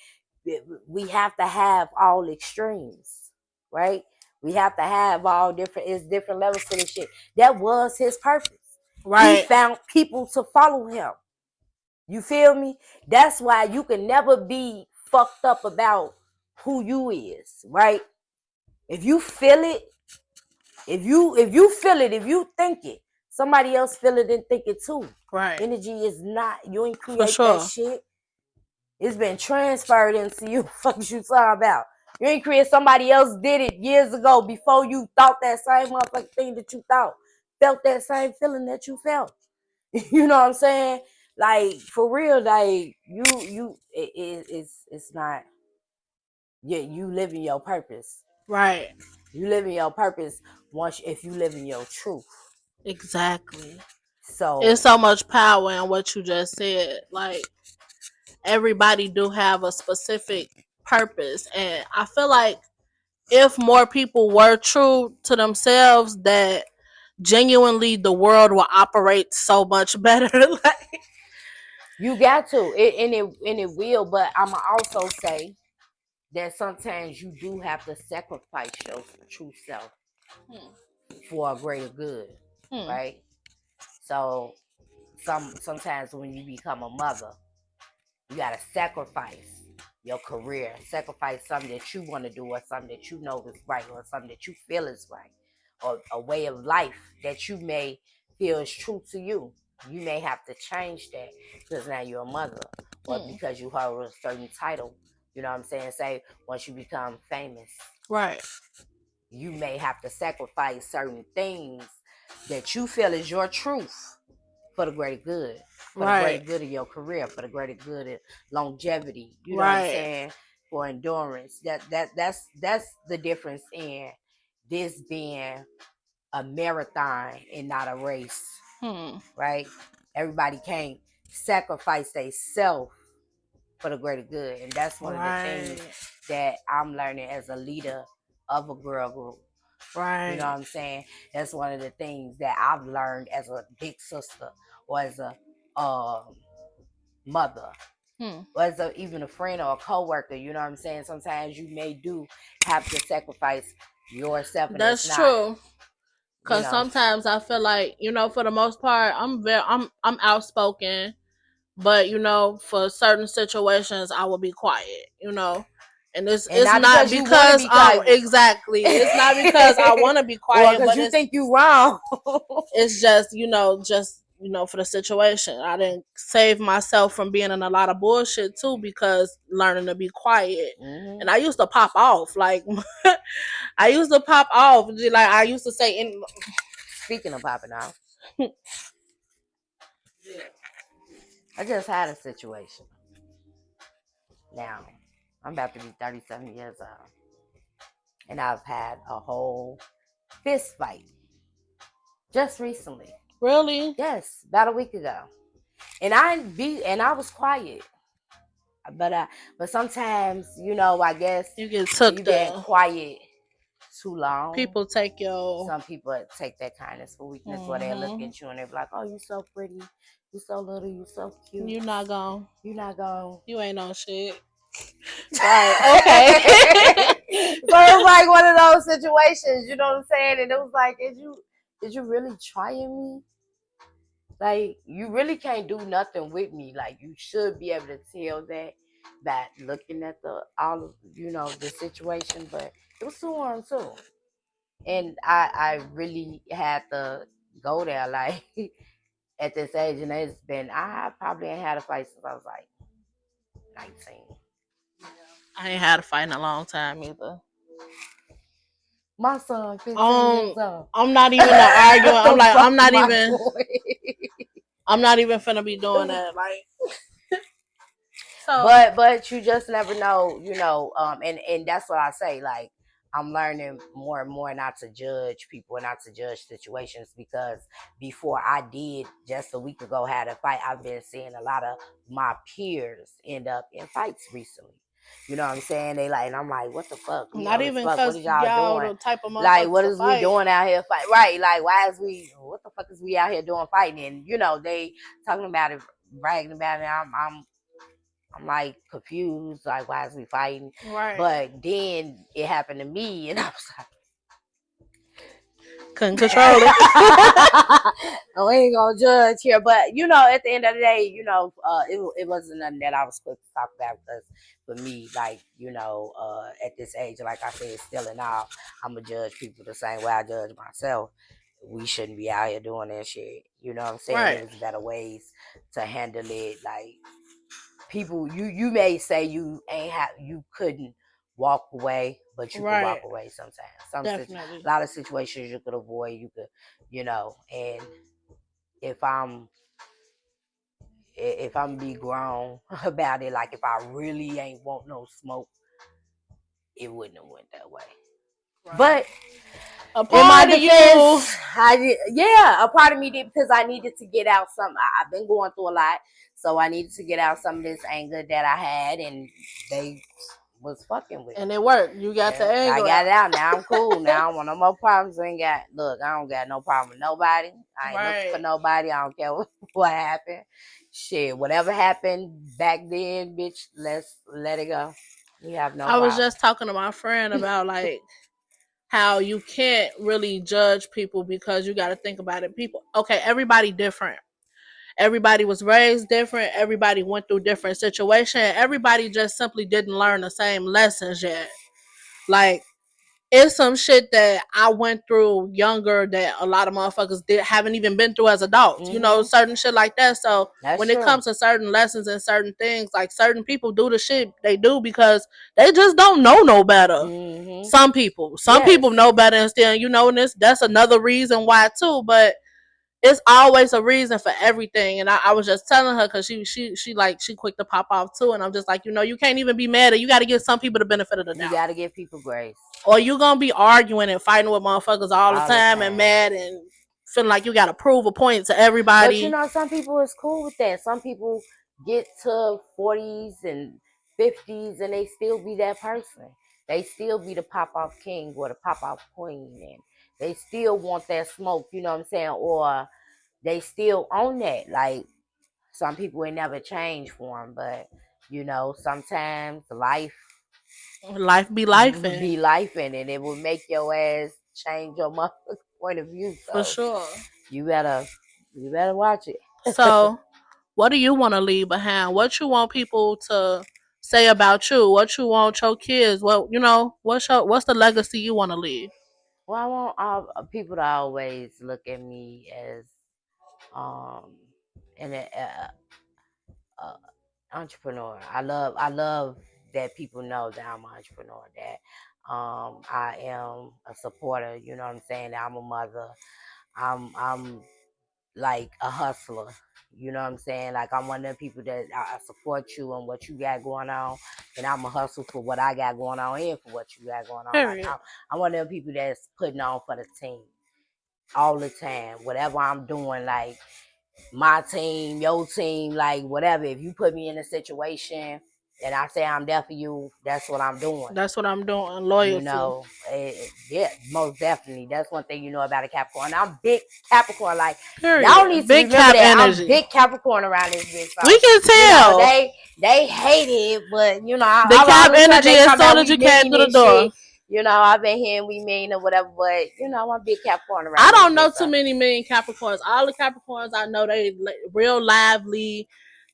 we have to have all extremes, right? We have to have all different levels to this shit. That was his purpose. Right. He found people to follow him. You feel me? That's why you can never be fucked up about who you is, right? If you feel it, if you feel it, if you think it, somebody else feel it and think it too. Right. Energy is not, you ain't create that shit. It's been transferred into you. Fuck you talking about. You ain't create, somebody else did it years ago before you thought that same motherfucking thing that you thought. Felt that same feeling that you felt. You know what I'm saying? Like, for real, like it's not. Yeah, you living your purpose. Right. You living your purpose if you live in your truth. Exactly. So it's so much power in what you just said. Like, everybody do have a specific purpose, and I feel like if more people were true to themselves, that genuinely the world will operate so much better. Like, you got to, and it will. But I'ma also say that sometimes you do have to sacrifice your true self for a greater good, right? So sometimes when you become a mother, you gotta sacrifice your career, sacrifice something that you want to do, or something that you know is right, or something that you feel is right, or a way of life that you may feel is true to you. You may have to change that because now you're a mother, or because you hold a certain title. You know what I'm saying? Say, once you become famous, right, you may have to sacrifice certain things that you feel is your truth for the greater good, for the greater good of your career, for the greater good of longevity. You know what I'm saying? For endurance. That's the difference in this being a marathon and not a race. Right? Everybody can't sacrifice themselves for the greater good. And that's one of the things that I'm learning as a leader of a girl group. Right. You know what I'm saying? That's one of the things that I've learned as a big sister, or as a mother, or as even a friend or a co-worker. You know what I'm saying? Sometimes you may do have to sacrifice yourself. And that's true. Because sometimes I feel like, for the most part, I'm outspoken. But for certain situations, I will be quiet. And it's not not because you wanna because be quiet. exactly. It's not because I want to be or quiet, because but you it's think you wrong. it's just for the situation. I didn't save myself from being in a lot of bullshit too because learning to be quiet. And I used to pop off like I used to pop off like I used to say. Speaking of popping off, I just had a situation. Now, I'm about to be 37 years old, and I've had a whole fist fight just recently. Really? Yes, about a week ago, and I was quiet, but sometimes I guess You get when took you being the quiet too long, people take your some people take that kindness for weakness, where they look at you and they be like, "Oh, you so pretty, you so little, you so cute. you're not gone. You're not gone. You ain't on shit." Right. Okay. So it was like one of those situations, you know what I'm saying? And it was like, is you really trying me? Like, you really can't do nothing with me. Like, you should be able to tell that by looking at all of the situation. But it was too on too, and I really had to go there. Like, at this age, and I probably ain't had a fight since I was like 19. I ain't had a fight in a long time either. My son, 15 years old. I'm not even arguing. I'm like, I'm not even. Boy. I'm not even finna be doing that. Like, so. But you just never know, and that's what I say. Like, I'm learning more and more not to judge people and not to judge situations, because before I did just a week ago had a fight, I've been seeing a lot of my peers end up in fights recently. You know what I'm saying? They like, and I'm like, what the fuck? Not even what because is y'all doing? the type of Like, what is fight. we doing out here fight? Right? Like, what the fuck is we out here doing fighting? And they talking about it, bragging about it. I'm like confused, like, why is we fighting? Right. But then it happened to me, and I was like, couldn't control it. I ain't gonna judge here. But at the end of the day, it wasn't nothing that I was quick to talk about, because for me, like, at this age, like I said, still and all, I'm gonna judge people the same way I judge myself. We shouldn't be out here doing that shit. You know what I'm saying? Right. There's better ways to handle it. Like, people, you may say you couldn't walk away, but you could walk away sometimes. Definitely. A lot of situations you could avoid. You could, and if I'm be grown about it, like, if I really ain't want no smoke, it wouldn't have went that way. Right. But a part of defense, a part of me did, because I needed to get out some. I've been going through a lot, so I needed to get out some of this anger that I had, and they was fucking with. And it worked. You got the anger. I got it out. Now I'm cool. Now I don't want no more problems. I don't got no problem with nobody. I ain't looking for nobody. I don't care what happened. Shit, whatever happened back then, bitch, let's let it go. You have no problem. I was just talking to my friend about, like, how you can't really judge people, because you got to think about it. Everybody different. Everybody was raised different. Everybody went through different situations. Everybody just simply didn't learn the same lessons yet. Like, it's some shit that I went through younger that a lot of motherfuckers haven't even been through as adults. Mm-hmm. Certain shit like that. So that's when true. It comes to certain lessons and certain things, like, certain people do the shit they do because they just don't know no better. Mm-hmm. Some people know better, and still, and that's another reason why too. But it's always a reason for everything. And I was just telling her, because she quick to pop off too, and I'm just like, you can't even be mad at. You got to give some people the benefit of the doubt. You got to give people grace. Or you gonna be arguing and fighting with motherfuckers all the time and mad and feeling like you got to prove a point to everybody. But some people is cool with that. Some people get to 40s and 50s and they still be that person. They still be the pop-off king or the pop-off queen, and they still want that smoke, you know what I'm saying? Or they still own that. Like, some people ain't never change for them, but sometimes life be lifing. Be lifing, and it will make your ass change your point of view. So for sure. You better watch it. So What do you want to leave behind? What you want people to say about you? What you want your kids? What what's the legacy you want to leave? Well, I want all people to always look at me as um an uh, entrepreneur. I love that people know that I'm an entrepreneur. That I am a supporter. You know what I'm saying? That I'm a mother. I'm like a hustler. You know what I'm saying? Like I'm one of them people that I support you and what you got going on, and I'm a hustle for what I got going on and for what you got going on. Like Period. I'm one of them people that's putting on for the team all the time. Whatever I'm doing, like my team, your team, like whatever. If you put me in a situation and I say I'm there for you, that's what I'm doing. That's what I'm doing. You Loyalty. know, yeah, most definitely. That's one thing you know about a Capricorn. I'm big Capricorn. Like Period. y'all need to Big remember Cap that energy. I'm big Capricorn around this bitch. So, We can tell. They hate it, but you know, The Cap all of a sudden energy they as talking soon about as we you came mean through the and door. shit. You know, I've been hearing we mean or whatever, but you know, I'm big Capricorn around. I don't know this bitch, too many million Capricorns. All the Capricorns I know, they real lively.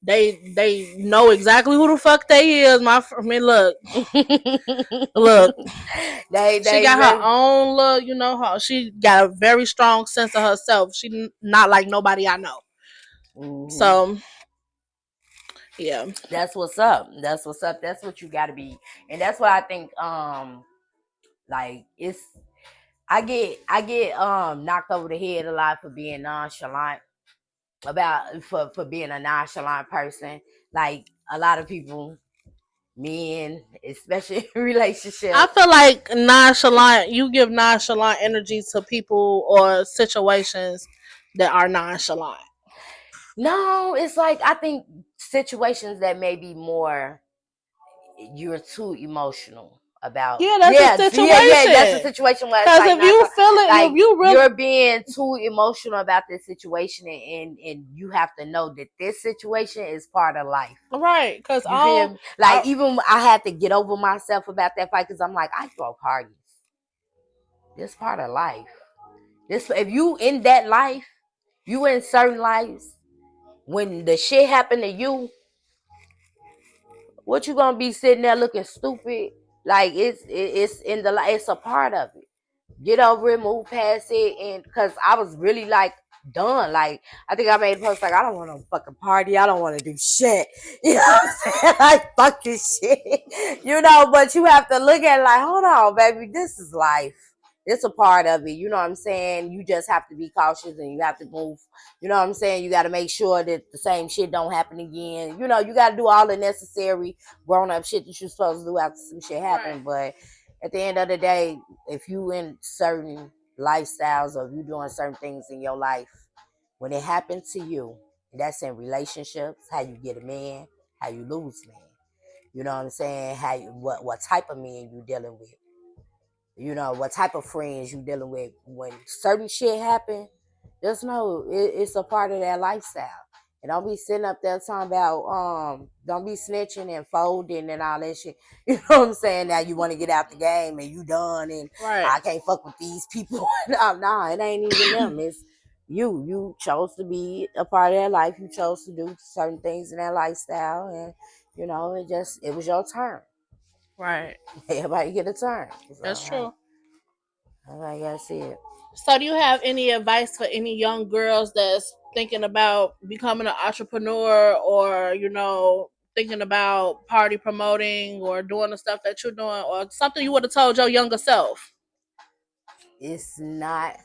They know exactly who the fuck they is. I mean, look, look. She they got her really. own look. You know her. She got a very strong sense of herself. She not like nobody I know. Mm-hmm. So yeah, that's what's up. That's what's up. That's what you got to be, and that's what I think. Like it's I get knocked over the head a lot for being nonchalant about for being a nonchalant person. Like a lot of people, men, especially in relationships. I feel like nonchalant. You give nonchalant energy to people or situations that are nonchalant. No, it's like I think situations that may be more you're too emotional about. Yeah, that's a situation. That's a situation where it's Because like if you feel it, like if you really you're being too emotional about this situation, and you have to know that this situation is part of life. right, because You feel me? Like even I had to get over myself about that fight because I'm like I throw parties. This part of life. This if you in that life, you in certain lives. When the shit happen to you, what you gonna be sitting there looking stupid? Like it's in the it's a part of it. Get over it, move past it, and because I was really like done. Like I think I made a post like I don't want no fucking party. I don't want to do shit. You know what I'm saying? Like fuck this shit. You know, but you have to look at it like, hold on, baby, this is life. It's a part of it. You know what I'm saying? You just have to be cautious and you have to move. You know what I'm saying? You got to make sure that the same shit don't happen again. You know, you got to do all the necessary grown up shit that you're supposed to do after some shit happen. Right. But at the end of the day, if you in certain lifestyles or if you doing certain things in your life, when it happens to you, that's in relationships, how you get a man, how you lose man. You know what I'm saying? How you, what type of men you dealing with. You know, what type of friends you dealing with. When certain shit happen, just know it's a part of that lifestyle. And don't be sitting up there talking about don't be snitching and folding and all that shit. You know what I'm saying? Now you want to get out the game and you done and right. I can't fuck with these people. Nah, it ain't even them. It's you. You chose to be a part of their life. You chose to do certain things in that lifestyle, and you know it was your turn. Right. Everybody get a turn. So, that's true. I gotta see it. So, do you have any advice for any young girls that's thinking about becoming an entrepreneur or, thinking about party promoting or doing the stuff that you're doing or something you would have told your younger self? It's not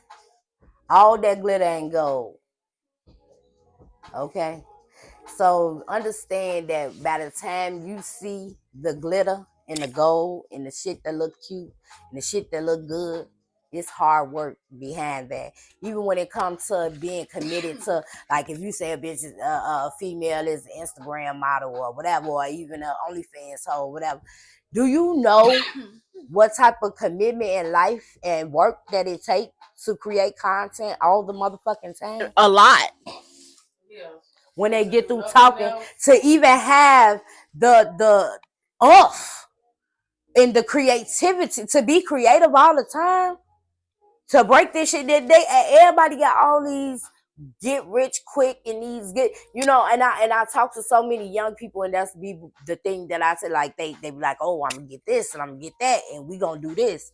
all that glitter and gold. Okay? So understand that by the time you see the glitter and the gold and the shit that look cute and the shit that look good, it's hard work behind that. Even when it comes to being committed to, like if you say a bitch is a female is an Instagram model or whatever, or even an OnlyFans hoe, whatever. Do you know what type of commitment in life and work that it takes to create content all the motherfucking time? A lot. When they get through talking, to even have the off and the creativity to be creative all the time, to break this shit that everybody got all these get rich quick and these get, you know, and I talk to so many young people, and that's be the thing that I say, like they be like, oh, I'm gonna get this and I'm gonna get that and we gonna do this.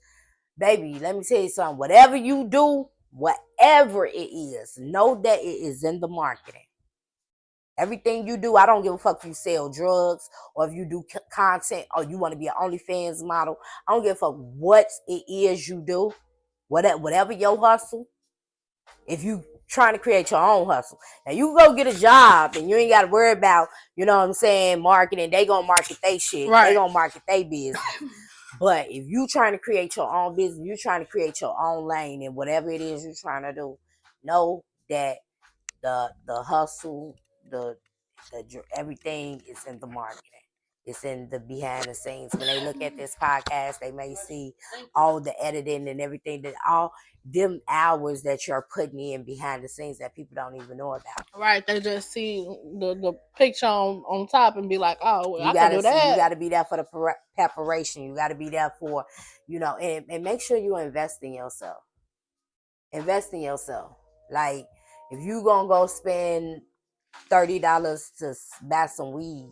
Baby, let me tell you something. Whatever you do, whatever it is, know that it is in the marketing. Everything you do, I don't give a fuck if you sell drugs or if you do content or you want to be an OnlyFans model. I don't give a fuck what it is you do. Whatever your hustle, if you trying to create your own hustle. Now you go get a job and you ain't got to worry about, you know what I'm saying, marketing. They gonna market they shit. Right. They gonna market they business. But if you trying to create your own business, you trying to create your own lane and whatever it is you're trying to do, know that the hustle, the everything is in the marketing. It's in the behind the scenes. When they look at this podcast, they may see all the editing and everything, that all them hours that you're putting in behind the scenes that people don't even know about. Right, they just see the picture on top and be like, oh, well, I Can do that. You got to be there for the preparation. You got to be there for, you know, and make sure you invest in yourself. Invest in yourself. Like, if you gonna go spend $30 to buy some weed,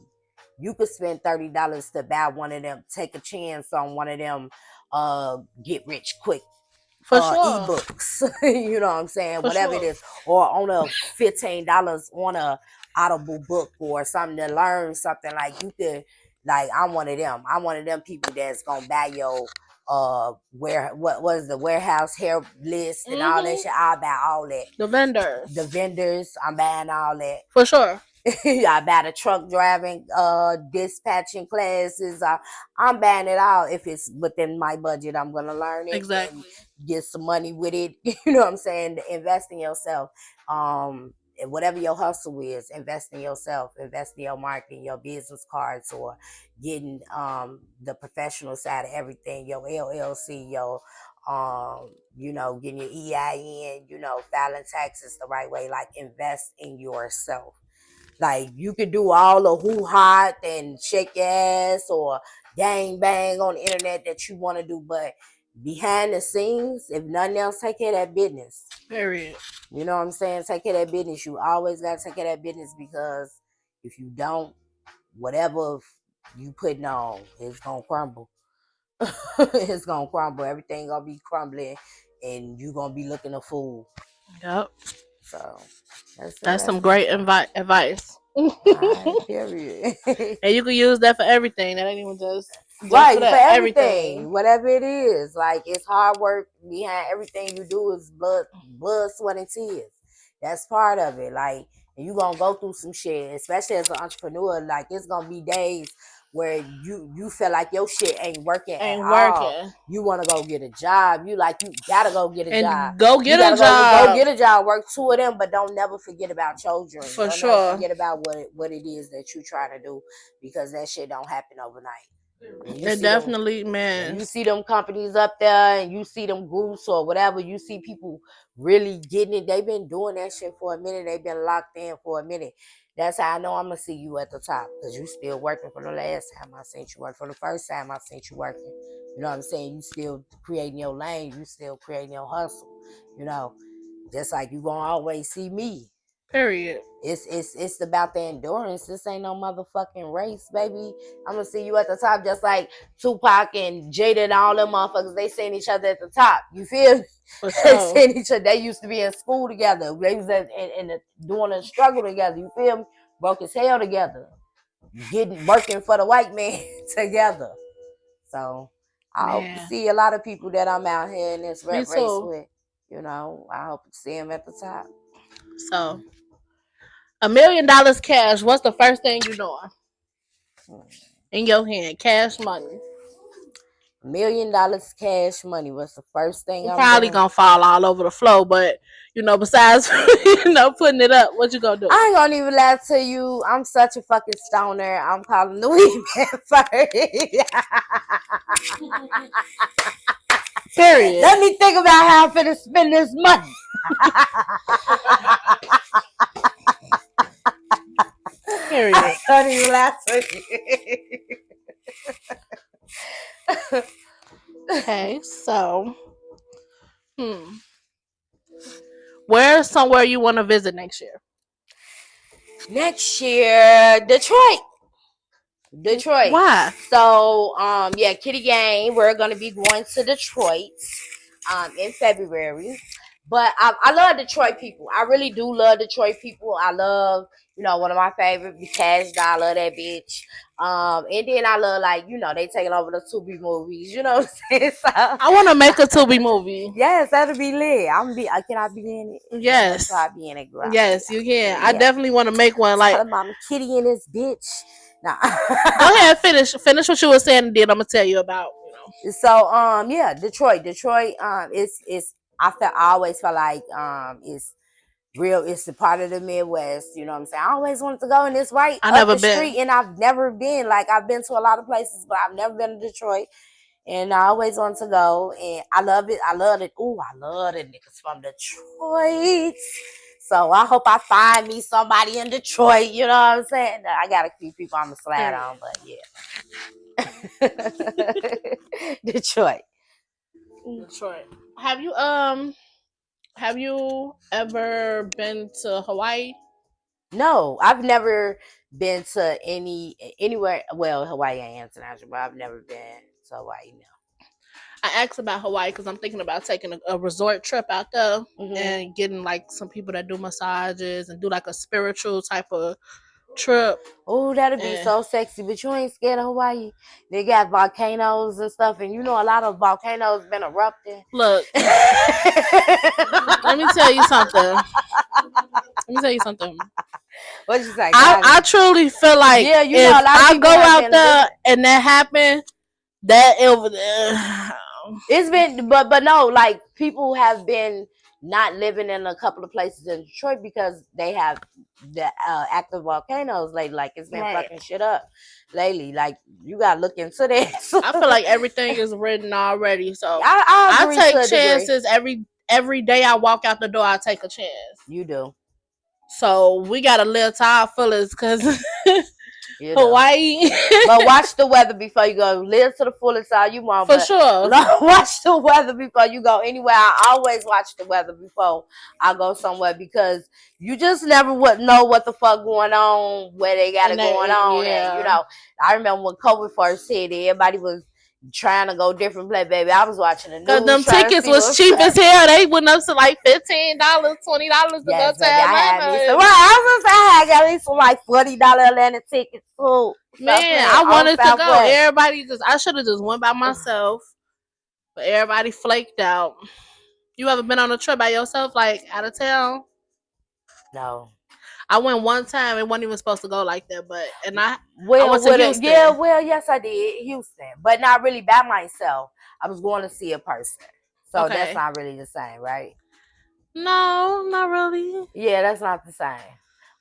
you could spend $30 to buy one of them, take a chance on one of them get rich quick For sure. ebooks. You know what I'm saying? For whatever sure. it is. Or on a $15 on a Audible book or something to learn something. Like, you could, like, I'm one of them. I'm one of them people that's gonna buy your what was the warehouse hair list and all that shit. I'll buy all that. The vendors, I'm buying all that. For sure. I buy the truck driving, dispatching classes. I'm buying it all. If it's within my budget, I'm gonna learn it. Exactly. And get some money with it. You know what I'm saying? Invest in yourself. And whatever your hustle is, invest in yourself. Invest in your marketing, your business cards, or getting the professional side of everything. Your LLC, your you know, getting your EIN. You know, filing taxes the right way. Like, invest in yourself. Like, you can do all the hoo-ha and shake your ass or gang bang on the internet that you want to do, but behind the scenes, if nothing else, take care of that business. Period. You know what I'm saying? Take care of that business. You always got to take care of that business, because if you don't, whatever you putting on, it's going to crumble. It's going to crumble. Everything going to be crumbling, and you going to be looking a fool. Yep. So that's some great advice. Period. And you can use that for everything. That ain't even just right, for, that, for everything. Whatever it is. Like, it's hard work. Behind everything you do is blood, sweat, and tears. That's part of it. Like, and you gonna go through some shit, especially as an entrepreneur. Like, it's gonna be days where you feel like your shit ain't working at all. You want to go get a job. You gotta go get a job. Go get a job. Go get a job. Work two of them, but don't never forget about your dream. For sure. Never forget about what it is that you trying to do, because that shit don't happen overnight. It definitely, man. You see them companies up there, and you see them groups or whatever. You see people really getting it. They've been doing that shit for a minute. They've been locked in for a minute. That's how I know I'm gonna see you at the top, because you still working from the last time I seen you work. From the first time I seen you working, you know what I'm saying? You still creating your lane. You still creating your hustle. You know, just like you gonna always see me. Period. It's about the endurance. This ain't no motherfucking race, baby. I'm gonna see you at the top, just like Tupac and Jada and all them motherfuckers. They seen each other at the top. You feel me? For sure. They seen each other. They used to be in school together. They was doing a struggle together. You feel me? Broke his hell together. Working for the white man together. So I hope to see a lot of people that I'm out here in this rap race with. You know, I hope to see them at the top. So, $1 million cash. What's the first thing you doing? In your hand, cash money. $1 million cash money. What's the first thing I'm probably doing? Gonna fall all over the floor, but besides putting it up, what you gonna do? I ain't gonna even lie to you. I'm such a fucking stoner. I'm calling the weed man first. Period. Let me think about how I'm finna spend this money. Period. I don't even lie to you. Okay, so Where's somewhere you want to visit next year? Next year, Detroit. Why? So, yeah, Kitty Gang, we're gonna be going to Detroit, in February. But I love Detroit people. I really do love Detroit people. I love, one of my favorite, Cash Doll. I love that bitch. And then I love, like, they taking over the Tubi movies. You know what I'm saying? So I want to make a Tubi movie. yes, that'll be lit. Can I be in it? Yes. So I be in it, girl. Yes, you can. I Yeah. definitely want to make one. Like, Tell Mama Kitty and this bitch. Nah. go ahead, finish what you were saying, and then I'm gonna tell you about. So yeah, Detroit, it's I always felt like it's real. It's a part of the Midwest. You know what I'm saying? I always wanted to go, and it's right I up never the been. street, and I've never been. Like, I've been to a lot of places, but I've never been to Detroit. And I always wanted to go, and I love it. I love it. Ooh, I love the niggas from Detroit. So I hope I find me somebody in Detroit. You know what I'm saying? I got a few people I'm a slide on, but yeah. Detroit. Have you ever been to Hawaii? No, I've never been to anywhere. Well, Hawaii ain't international, but I've never been to Hawaii. No. I asked about Hawaii because I'm thinking about taking a resort trip out there Mm-hmm. and getting like some people that do massages and do like a spiritual type of trip. Oh, that'd be so sexy. But you ain't scared of Hawaii? They got volcanoes and stuff, and a lot of volcanoes been erupting. Look, let me tell you something. What'd you say? I truly feel like if I go out there and that happen, that it's been, but no, like, people have been not living in a couple of places in Detroit because they have the active volcanoes lately. Like, it's been fucking shit up lately. Like, you gotta look into this. I feel like everything is written already. So I take chances every day I walk out the door. I take a chance. You do. So we gotta live to our fullest, because Hawaii. But watch the weather before you go. Live to the fullest all you want. For sure. Watch the weather before you go anywhere. I always watch the weather before I go somewhere, because you just never would know what the fuck going on, where they got it going on. Yeah. And, I remember when COVID first hit, everybody was trying to go different place, baby. I was watching the news. Because them tickets was cheap as hell. They went up to like $15, $20 to go to Atlanta. I got me some like $40 Atlanta tickets too. Man, I wanted to go. Everybody I should have just went by myself, but everybody flaked out. You ever been on a trip by yourself, like out of town? No. I went one time. It wasn't even supposed to go like that, I went to Houston. Yes, I did, Houston, but not really by myself. I was going to see a person, so that's not really the same, right? No, not really. Yeah, that's not the same.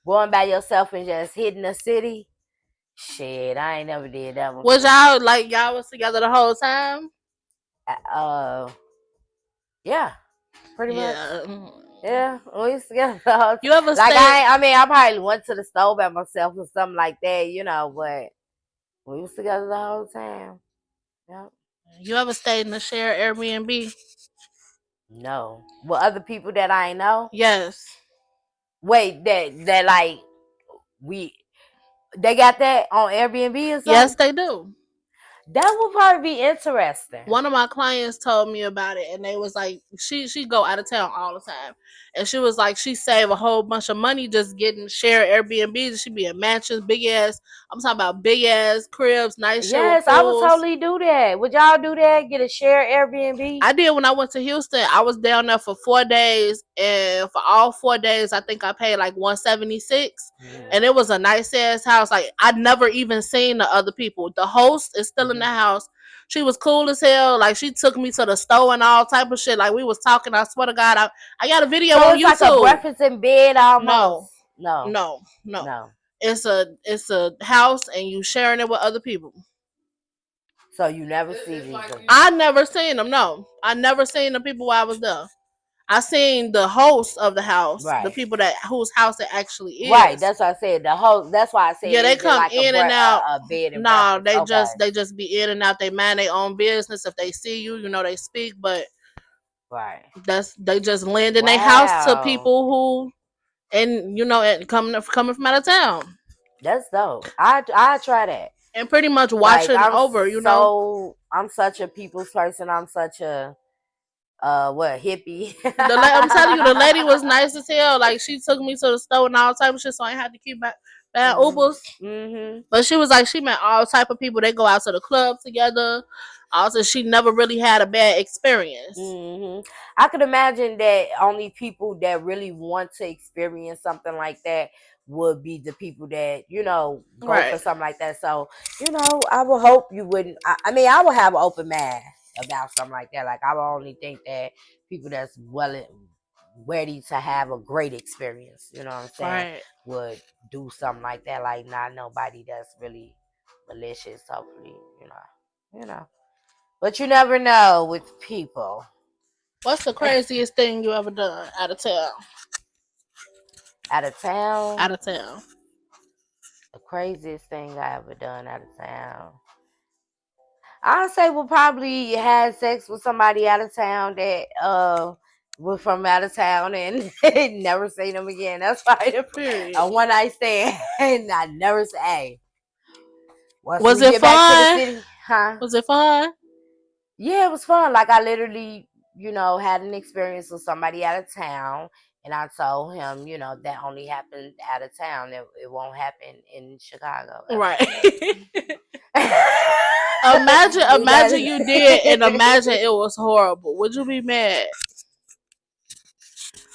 Going by yourself and just hitting the city, shit, I ain't never did that one. Was y'all was together the whole time? Yeah, pretty much. Yeah, we was together. You ever I probably went to the store by myself or something like that, but we was together the whole time. Yep. You ever stayed in a shared Airbnb? No. With other people that I know? Yes. Wait, that like they got that on Airbnb or something? Yes, they do. That would probably be interesting. One of my clients told me about it, and they was like, she go out of town all the time, and she was like, she saved a whole bunch of money just getting shared Airbnbs. She be in mansions, big ass. I'm talking about big ass cribs, nice. Yes, I would totally do that. Would y'all do that? Get a shared Airbnb? I did when I went to Houston. I was down there for 4 days, and for all 4 days, I think I paid like $176, and it was a nice ass house. Like, I'd never even seen the other people. The host is still in the house. She was cool as hell. Like, she took me to the store and all type of shit. Like, we was talking. I swear to God, I got a video on YouTube. Like a breakfast in bed almost. No. It's a house, and you sharing it with other people. So you never see these? I never seen them. No, I never seen the people while I was there. I seen the host of the house, the people whose house it actually is. Right, that's what I said. The host. That's why I said. Yeah, they come like in and out. A bed and no, they just be in and out. They mind their own business. If they see you, they speak. But Right. They just lend in their house to Wow. people who, and and coming from out of town, That's dope. I try that. and pretty much Like watching over. I'm such a people's person. I'm such a what hippie. I'm telling you, the lady was nice as hell. Like she took me to the store and all type of shit, so I had to keep back bad Ubers. Mm-hmm. But she was like, she met all type of people. They go out to the club together. Also, she never really had a bad experience. Mm-hmm. I could imagine that only people that really want to experience something like that would be the people that go Right. for something like that. So I would hope you wouldn't. I mean, I would have an open mind about something like that. Like I would only think that people that's ready to have a great experience. You know what I'm saying? Right. Would do something like that. Like not nobody that's really malicious. Hopefully, you know. But you never know with people. What's the craziest thing you ever done out of town? Out of town? Out of town. The craziest thing I ever done out of town. I'd say we'll probably had sex with somebody out of town that was from out of town and never seen them again. That's why a one night stand. And I never say, hey. Was it fun? Back to the city, huh? Was it fun? Yeah, it was fun. Like I literally, had an experience with somebody out of town. And I told him, that only happened out of town. It won't happen in Chicago. Ever. Right. imagine you did, and imagine it was horrible. Would you be mad?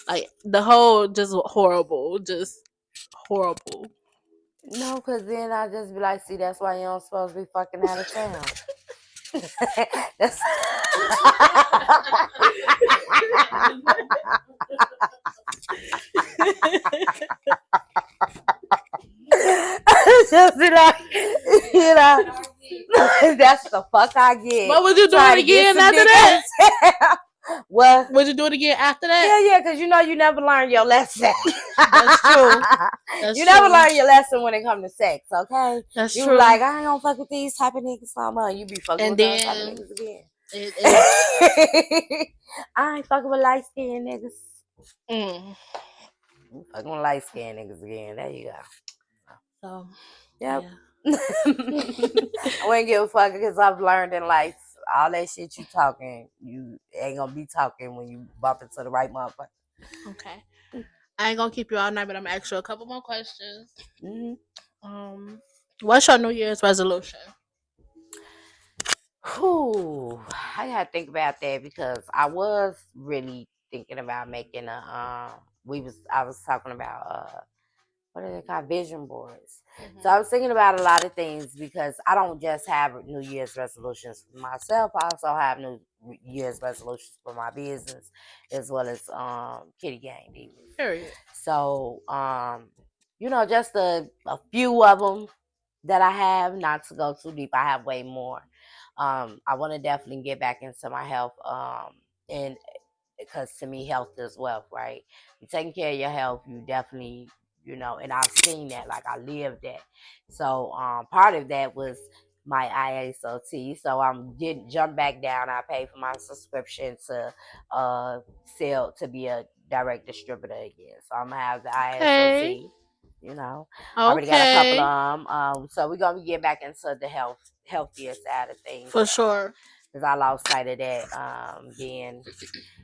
Like the whole just horrible, just horrible. No, because then I'll just be like, see, that's why you don't supposed to be fucking out of town. That's just be like, that's the fuck I get. What would you do it again after that? What? Would you do it again after that? Yeah, because you never learn your lesson. That's true. You never learn your lesson when it comes to sex, okay? That's you true. Like, I ain't gonna fuck with these type of niggas no more. You be fucking with those type of niggas again. I ain't fucking with light skinned niggas. I'm fucking with light skinned niggas again. There you go. So, yep. Yeah. I wouldn't give a fuck because I've learned in life all that shit you talking, you ain't gonna be talking when you bump into the right motherfucker. Okay. I ain't gonna keep you all night, but I'm gonna ask you a couple more questions. Mm-hmm. What's your New Year's resolution? I gotta think about that because I was really thinking about making I was talking about what are they called? Vision boards. Mm-hmm. So I was thinking about a lot of things because I don't just have New Year's resolutions for myself. I also have New Year's resolutions for my business as well as Kitty Gang Divas. Period. So just a few of them that I have, not to go too deep. I have way more. I want to definitely get back into my health and because to me health is wealth, right? You taking care of your health, you definitely and I've seen that, like I lived that. So part of that was my ISOT. So I'm jump back down. I paid for my subscription to sell to be a direct distributor again. So I'm gonna have the ISOT. Already got a couple of them. So we're gonna get back into the healthier side of things. For sure. Because I lost sight of that being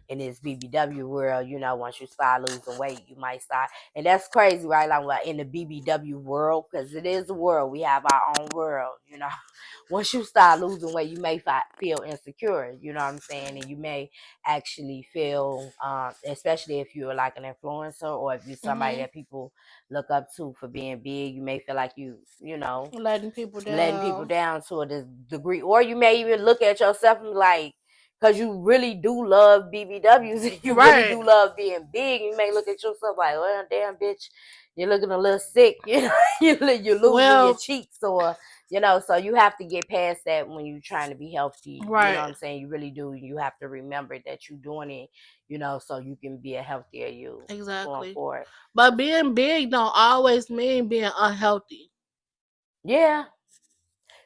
in this BBW world, once you start losing weight, you might start, and that's crazy, right? Like in the BBW world, because it is a world, we have our own world, Once you start losing weight, you may feel insecure, you know what I'm saying? And you may actually feel, especially if you're like an influencer or if you're somebody that people look up to for being big, you may feel like letting people down to a degree, or you may even look at yourself and be like, because you really do love BBWs. You really do love being big. You may look at yourself like, well, damn, bitch, you're looking a little sick. You're losing your cheeks or, so you have to get past that when you're trying to be healthy. Right. You know what I'm saying? You really do. You have to remember that you're doing it, so you can be a healthier you. Exactly. Going forward. But being big don't always mean being unhealthy. Yeah.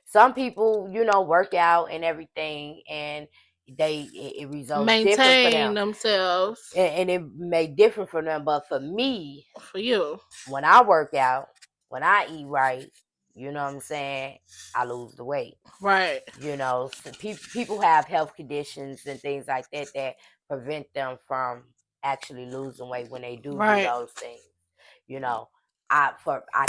Some people, work out and everything, and it results different for Maintain them, themselves. and it may differ for them. But for me, for you, when I work out, when I eat right, you know what I'm saying, I lose the weight. right? You know, so people have health conditions and things like that that prevent them from actually losing weight when they do Right. those things. You know, I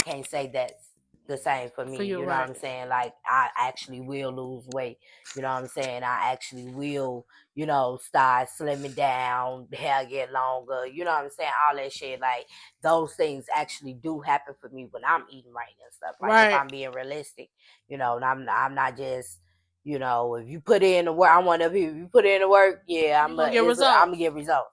can't say that's the same for me. For you, You know right. what I'm saying? Like I actually will lose weight. You know what I'm saying? I actually will, you know, start slimming down, hair get longer. You know what I'm saying? All that shit. Like those things actually do happen for me when I'm eating right and stuff. Like if Right. I'm being realistic, you know, and I'm not just, you know, if you put in the work, I want to be. If you put in the work, yeah, I'm gonna get results.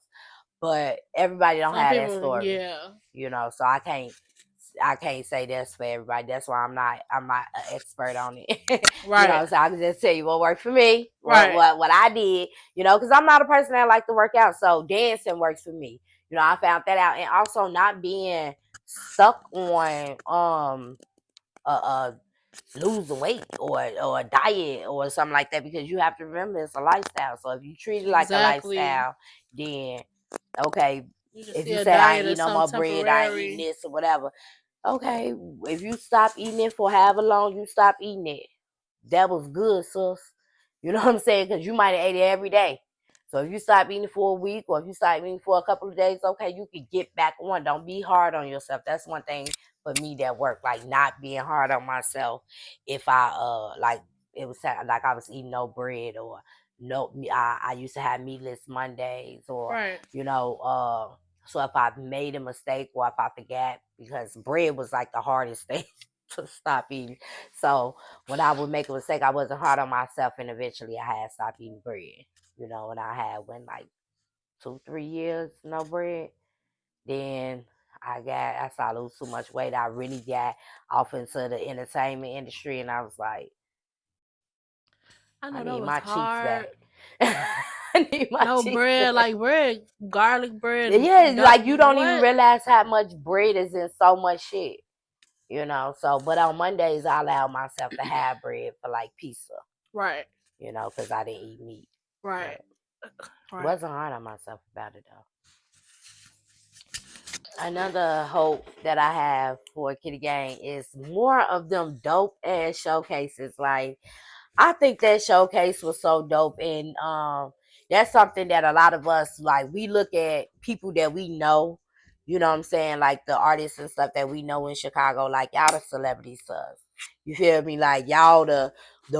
But everybody don't have that story. Yeah. You know, so I can't say that's for everybody. That's why I'm not an expert on it. Right. You know, so I can just tell you what worked for me, Right. what I did. You know, because I'm not a person that like to work out, so dancing works for me. You know, I found that out, and also not being stuck on losing weight or a diet or something like that, because you have to remember it's a lifestyle. So if you treat it like a lifestyle, then okay, if you say I ain't eat no more bread, I ain't eating this or whatever, okay, if you stop eating it for however long you stop eating it, that was good, sis. You know what I'm saying? Because you might have ate it every day. So if you stop eating for a week, or if you stop eating for a couple of days, okay, you could get back on. Don't be hard on yourself. That's one thing for me that worked. Like not being hard on myself. If I like it was like I was eating no bread, or no, I used to have meatless Mondays, or Right. you know, so if I made a mistake or if I forgot, because bread was like the hardest thing to stop eating. So when I would make a mistake, I wasn't hard on myself, and eventually I had stopped eating bread. You know, and I had went like 2-3 years no bread. Then I started losing too much weight. I really got off into the entertainment industry, and I was like, I know I that need was my hard. cheeks back. I need my No cheeks bread, back. like bread, garlic bread. Yeah, like you don't even what? realize how much bread is in so much shit. You know, so but on Mondays I allow myself to have bread for like pizza. Right. You know, because I didn't eat meat. Right. Right. Wasn't hard on myself about it though. Another hope that I have for Kitty Gang is more of them dope ass showcases. Like I think that showcase was so dope, and that's something that a lot of us like. We look at people that we know, you know what I'm saying, like the artists and stuff that we know in Chicago, like y'all the celebrity stuff. You feel me? Like y'all the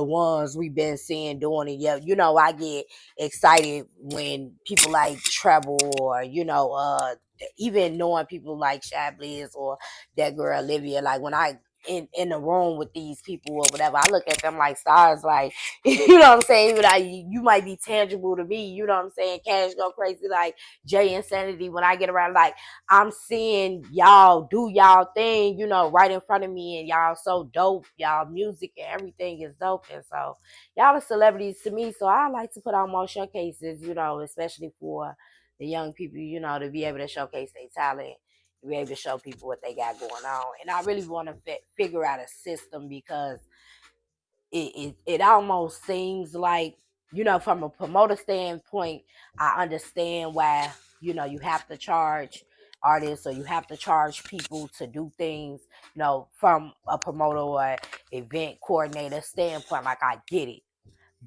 ones we've been seeing doing it. Yeah, you know, I get excited when people like Treble, or you know, even knowing people like Shabliz or that girl Olivia. Like when I in the room with these people or whatever, I look at them like stars. Like you know what I'm saying. Even like you might be tangible to me. You know what I'm saying. Cash go crazy like Jay Insanity. When I get around, like I'm seeing y'all do y'all thing. You know, right in front of me, and y'all so dope. Y'all music and everything is dope, and so y'all are celebrities to me. So I like to put on more showcases. You know, especially for the young people. You know, to be able to showcase their talent, be able to show people what they got going on. And I really want to figure out a system, because it almost seems like, you know, from a promoter standpoint, I understand why, you know, you have to charge artists, or you have to charge people to do things, you know, from a promoter or event coordinator standpoint. Like I get it.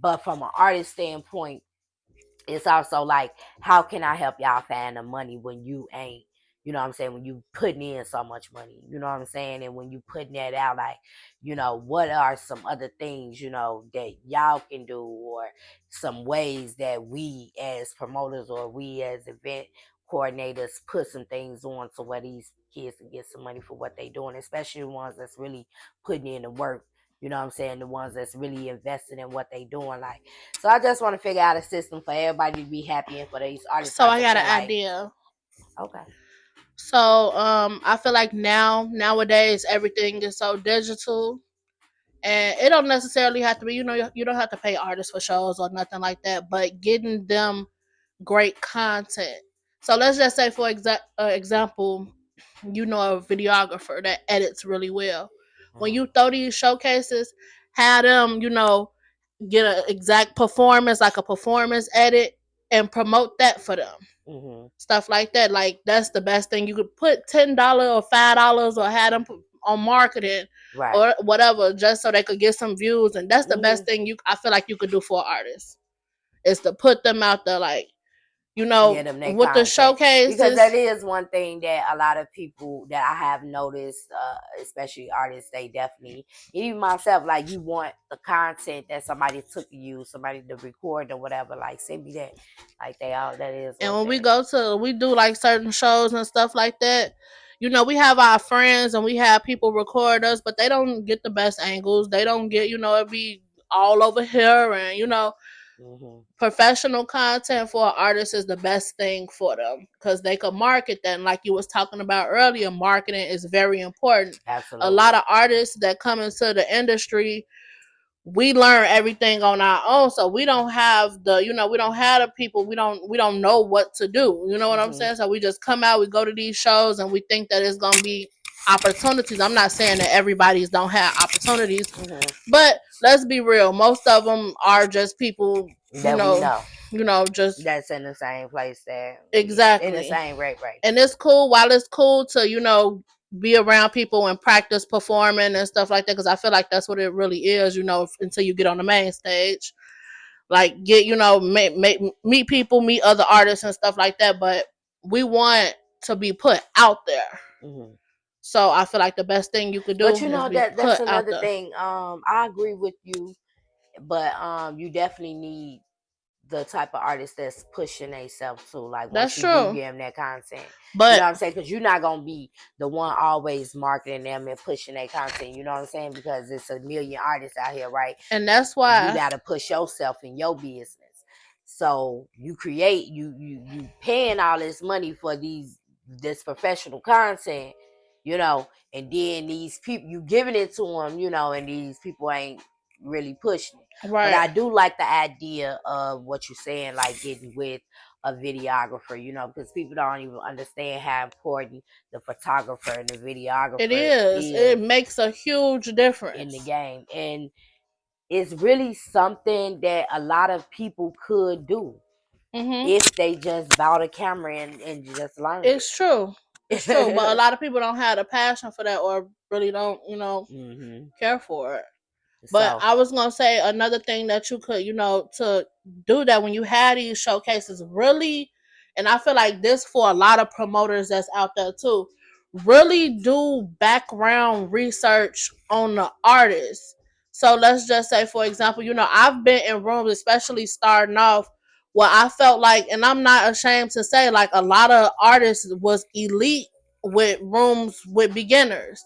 But from an artist standpoint, it's also like, how can I help y'all find the money when you ain't, you know what I'm saying, when you putting in so much money, you know what I'm saying, and when you putting that out, like, you know, what are some other things, you know, that y'all can do, or some ways that we as promoters or we as event coordinators put some things on, so where these kids can get some money for what they doing, especially the ones that's really putting in the work. You know what I'm saying? The ones that's really invested in what they doing. Like, so I just want to figure out a system for everybody to be happy and for these artists. So I got an idea. Okay. So I feel like nowadays everything is so digital, and it don't necessarily have to be, you know, you don't have to pay artists for shows or nothing like that, but getting them great content. So let's just say, for example, you know, a videographer that edits really well. When you throw these showcases, have them, you know, get an exact performance, like a performance edit, and promote that for them. Mm-hmm. Stuff like that. Like that's the best thing. You could put $10 or $5 or have them on marketing Right. or whatever, just so they could get some views. And that's the best Mm-hmm. thing I feel like you could do for an artist is to put them out there, like, Get them their with the content, because showcases. that is one thing that a lot of people that I have noticed, especially artists, they definitely, even myself, like you want the content that somebody took of you, somebody to record or whatever, like send me that, like they all, that is And one when thing. we do like certain shows and stuff like that, we have our friends and we have people record us, but they don't get the best angles. They don't get, it be all over here. And, Mm-hmm. professional content for an artist is the best thing for them because they can market that. And like you was talking about earlier, marketing is very important. A Absolutely. lot of artists that come into the industry, we learn everything on our own, so we don't have we don't have the people, we don't know what to do, you know what I'm Mm-hmm. saying? So we just come out, we go to these shows, and we think that it's gonna be opportunities. I'm not saying that everybody's don't have opportunities, Mm-hmm. but let's be real, most of them are just people, That we know, just that's in the same place, that in the exactly. same rate. And it's cool, while it's cool to be around people and practice performing and stuff like that, because I feel like that's what it really is, until you get on the main stage, like get meet people, meet other artists and stuff like that. But we want to be put out there. Mm-hmm. So I feel like the best thing you could do But is be that's put out another there. thing. I agree with you, but you definitely need the type of artist that's pushing themselves too. Like once That's you do true. give them that content, you But know what I'm saying? Because you're not gonna be the one always marketing them and pushing their content. You know what I'm saying? Because it's a million artists out here, right? and that's You why gotta push yourself in your business. So you create, you paying all this money for this professional content, and then these people, you giving it to them, and these people ain't really pushing it. But I right. do like the idea of what you're saying, like getting with a videographer, because people don't even understand how important the photographer and the It videographer is. It is makes a huge in the difference. game. And it's really something that a lot of people could do Mhm. if they just bought a camera and just learned It's true. It's true. But a it. lot of people don't have the passion for that, or really don't, Hmm. care for it. But So, I was gonna say another thing that you could, to do that when you had these showcases, really, and I feel like this for a lot of promoters that's out there too, really do background research on the artist. So let's just say, for example, I've been in rooms, especially starting off, where I felt like, and I'm not ashamed to say, like a lot of artists was elite with rooms with beginners.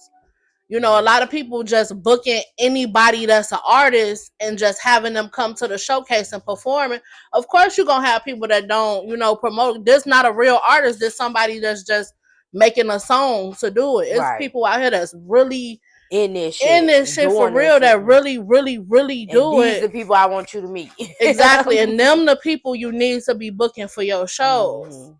A lot of people just booking anybody that's an artist and just having them come to the showcase and performing. Of course, you're gonna have people that don't, promote. This not a real artist. This somebody that's just making a song to do it. It's right. people out here that's really In this in shit, this shit for doing real, this shit. that really, really, really And do these it. the people I want you to meet. Exactly. And them the people you need to be booking for your shows. Hmm.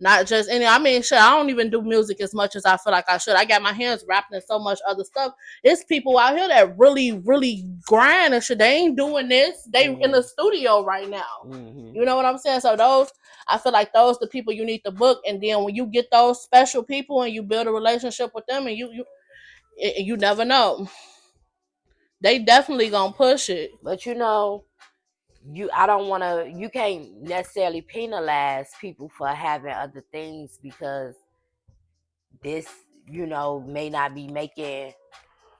Not just any. I mean, shit. I don't even do music as much as I feel like I should. I got my hands wrapped in so much other stuff. It's people out here that really, really grind and shit. They ain't doing this. They in the studio right now. Hmm. You know what I'm saying? So those, I feel like those the people you need to book. And then when you get those special people and you build a relationship with them, and you never know. They definitely gonna push it. But I don't want to. You can't necessarily penalize people for having other things, because this, may not be making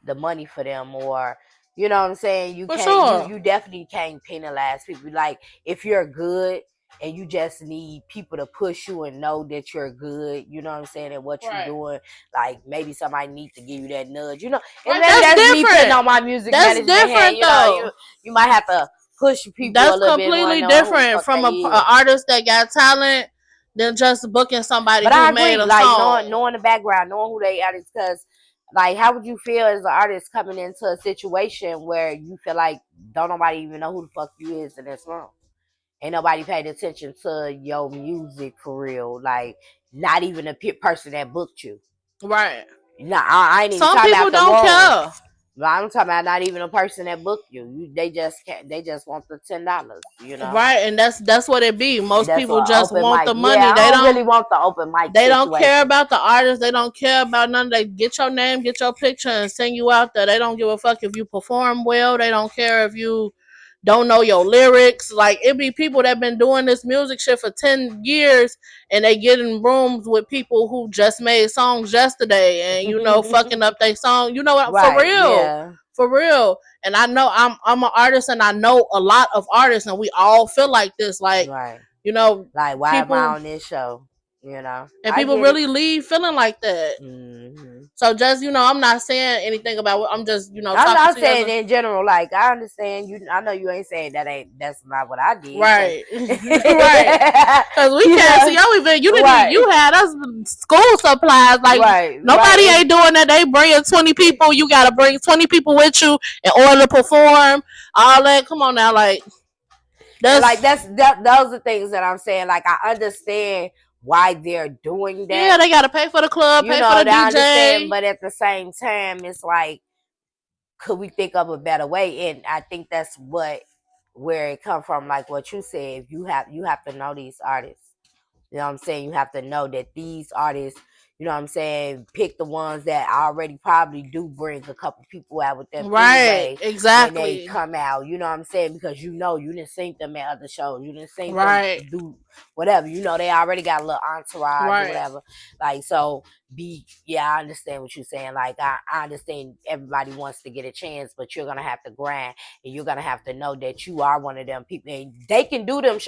the money for them, or you know what I'm saying. You For can't. You sure. you definitely can't penalize people. Like if you're good and you just need people to push you and know that you're good, you know what I'm saying, and what you're Right. doing. Like maybe somebody needs to give you that nudge, and Right, maybe that's me putting on my music That's management hand. different though. You might have to push people a That's little bit more, completely knowing who the different fuck from they a is. artist that got talent than just booking somebody But who I made agree, a like song. knowing the background, knowing who they are, because like how would you feel as an artist coming into a situation where you feel like don't nobody even know who the fuck you is in this room? Ain't nobody paid attention to your music for real. Like not even the person that booked you. Right. Nah, I ain't even Some talking people about the don't room. care. But I'm talking about not even a person that booked you. They just can't. They just want the $10. You know. Right, and that's what it be. Most That's people what just open want mic. the money. Yeah, I don't really want the open mic They don't care situation. about the artist. They don't care about none. They get your name, get your picture, and send you out there. They don't give a fuck if you perform well. They don't care if you don't know your lyrics. Like it be people that been doing this music shit for 10 years, and they get in rooms with people who just made songs yesterday, and fucking up their song. You know what? For Right? real, Yeah. for real. And I know I'm an artist, and I know a lot of artists, and we all feel like this. Like Right. you know, Like, why am I people on this show? You know, and I people get it. really leave feeling like that. Mm-hmm. So just I'm not saying anything about what I'm just I'm talking not to you as saying a in general. Like, I understand you. I know you ain't saying that's not what I did. right, right. Because we can't see your event. You had us school supplies. Like nobody ain't doing that. They bringing 20 people. You gotta bring 20 people with you in order to perform. All that. Come on now, like those are things that I'm saying. Like, I understand why they're doing that. Yeah, they gotta pay for the club, pay for the DJ. I understand, but at the same time, it's like, could we think of a better way? And I think that's where it come from. Like what you said, you have to know these artists. You know what I'm saying? You have to know that these artists, you know what I'm saying, pick the ones that already probably do bring a couple people out with them anyway. Exactly. When they come out, you know what I'm saying? Because you didn't see them at other shows. You didn't see them do whatever. They already got a little entourage or whatever. Like, so I understand what you're saying. Like, I understand everybody wants to get a chance, but you're going to have to grind, and you're going to have to know that you are one of them people. And they can do the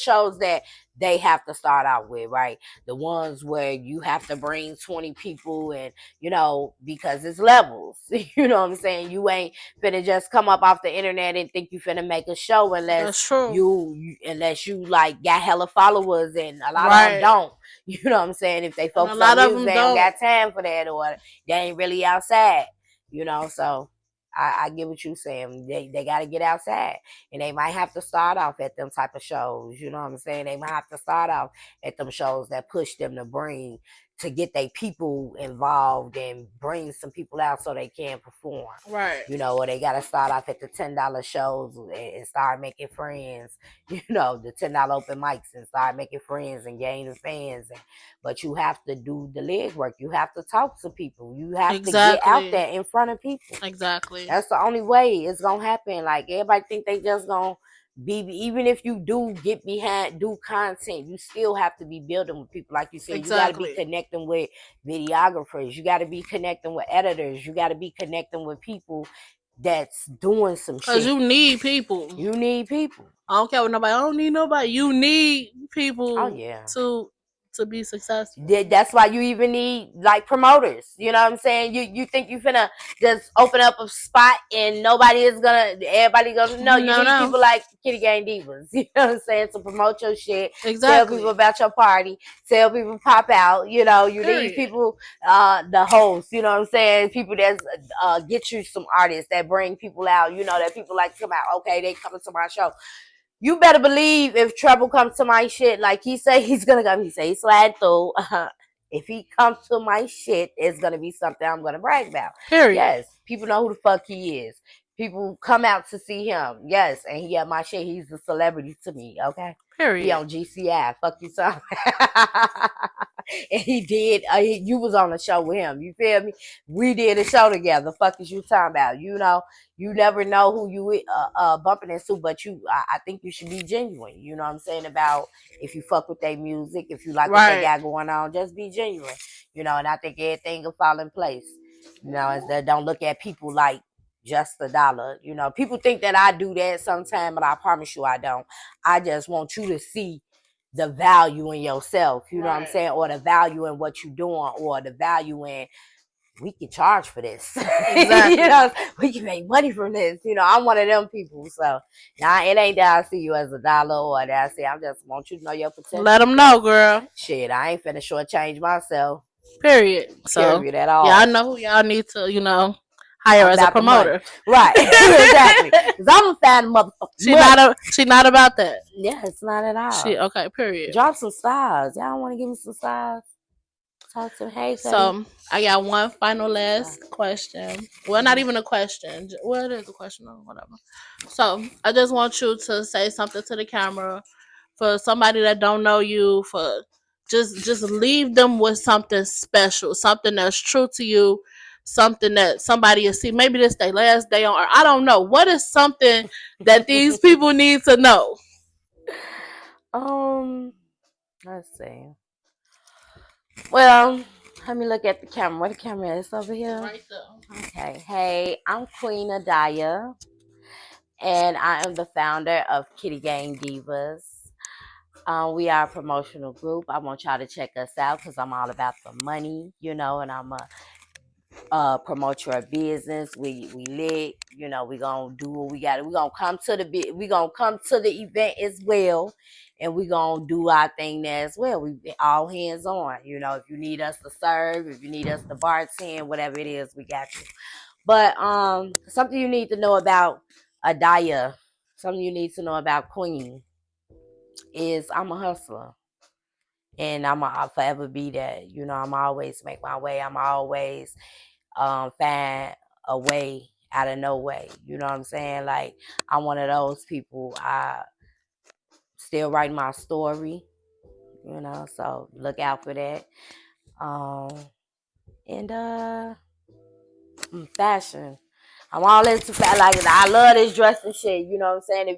shows that they have to start out with, right? The ones where you have to bring 20 people and, because it's levels. You know what I'm saying? You ain't finna just come up off the internet and think you finna make a show unless you like got hella followers, and a lot of them don't. You know what I'm saying? If they focus on music, they don't got time for that, or they ain't really outside, so I get what you're saying. They got to get outside, and they might have to start off at them type of shows. You know what I'm saying? They might have to start off at them shows that push them to get their people involved and bring some people out so they can perform. Right. Or they got to start off at the $10 shows and start making friends. The $10 open mics, and start making friends and gaining fans. But you have to do the legwork. You have to talk to people. You have to get out there in front of people. Exactly. That's the only way it's gonna happen. Like, everybody think they just gonna be, even if you do get behind, do content, you still have to be building with people. Like you said, you got to be connecting with videographers. You got to be connecting with editors. You got to be connecting with people that's doing some shit. Because you need people. You need people. I don't care what nobody. I don't need nobody. You need people. Oh yeah. To be successful. That's why you even need like promoters. You know what I'm saying? You think you finna just open up a spot and everybody gonna know. You need people like Kitty Gang Divas. You know what I'm saying? To promote your shit. Exactly. Tell people about your party. Tell people pop out. You need people, the hosts. You know what I'm saying? People that get you some artists that bring people out. That people like to come out. Okay, they coming to my show. You better believe if trouble comes to my shit, like he say he's gonna come, he say he's slide through. If he comes to my shit, it's gonna be something I'm gonna brag about. Period. Yes, people know who the fuck he is. People come out to see him. Yes, and he at my shit. He's a celebrity to me. Okay. Period. He on GCI. Fuck you, son. And he did. You was on the show with him. You feel me? We did a show together. Fuck is you talking about? You never know who you bumping into, but I think you should be genuine. You know what I'm saying? About if you fuck with their music, if you like what they got going on, just be genuine. And I think everything will fall in place. Instead, don't look at people like just $1. People think that I do that sometimes, but I promise you I don't. I just want you to see the value in yourself, you know what I'm saying? Or the value in what you're doing, or the value in, we can charge for this. Exactly. We can make money from this. I'm one of them people. So now it ain't that I see you as $1 or that I say, I just want you to know your potential. Let them know, girl. Shit, I ain't finna shortchange myself. Period. So, period at all. Y'all know who y'all need to, hire as a promoter. Right. Exactly. Because I'm a fan of motherfucker. She not about that. Yeah, it's not at all. Okay, period. Drop some stars. Y'all want to give me some stars? Talk to hey, So I got one final last question. Well, not even a question. Well, it is a question or whatever. So I just want you to say something to the camera for somebody that don't know you. For just leave them with something special, something that's true to you, something that somebody will see. Maybe this their last day on, or I don't know. What is something that these people need to know? Let's see. Well, let me look at the camera. Where the camera is over here? Right there. Okay. Hey, I'm Queen Adiya, and I am the founder of Kitty Gang Divas. We are a promotional group. I want y'all to check us out because I'm all about the money, and I'm a promote your business. We lit, we gonna do what we got. We gonna come to the event as well, and we gonna do our thing there as well. We all hands on. If you need us to serve, if you need us to bartend, whatever it is, we got you. But something you need to know about Adiya, something you need to know about Queen is I'm a hustler. And I'll forever be that. I'm always make my way. I'm always find a way out of no way. You know what I'm saying? Like, I'm one of those people. I still write my story, so look out for that. And fashion. I'm all into fashion. Like, I love this dressing shit. You know what I'm saying?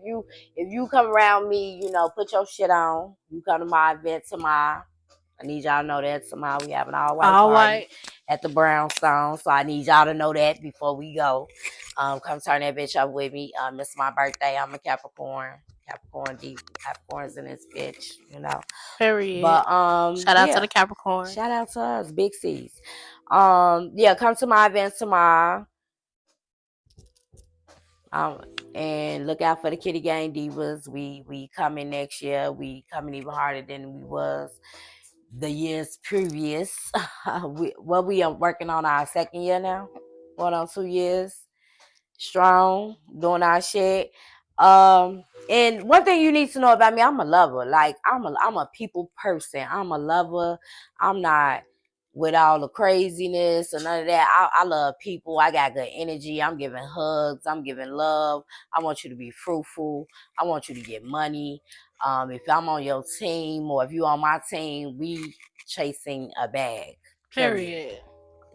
If you come around me, put your shit on. You come to my event tomorrow. I need y'all to know that tomorrow we have an all-white party at the Brownstone. So I need y'all to know that before we go. Come turn that bitch up with me. It's my birthday. I'm a Capricorn. Capricorn deep. Capricorn's in this bitch, Period. But shout out to the Capricorn. Shout out to us, big C's. Come to my event tomorrow. And look out for the Kitty Gang Divas. We coming next year. We coming even harder than we was the years previous. we are working on our second year now. Going on 2 years strong, doing our shit. And one thing you need to know about me, I'm a lover. Like, I'm a people person. I'm a lover. I'm not with all the craziness or none of that. I love people. I got good energy. I'm giving hugs. I'm giving love. I want you to be fruitful. I want you to get money. If I'm on your team or if you on my team, we chasing a bag. Period.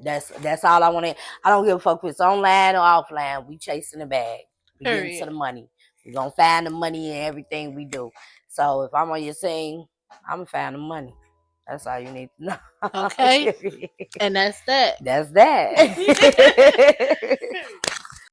That's all I want to. I don't give a fuck if it's online or offline. We chasing the bag. We getting to the money. We gonna find the money in everything we do. So if I'm on your team, I'm gonna find the money. That's all you need to know. Okay. And that's that. That's that.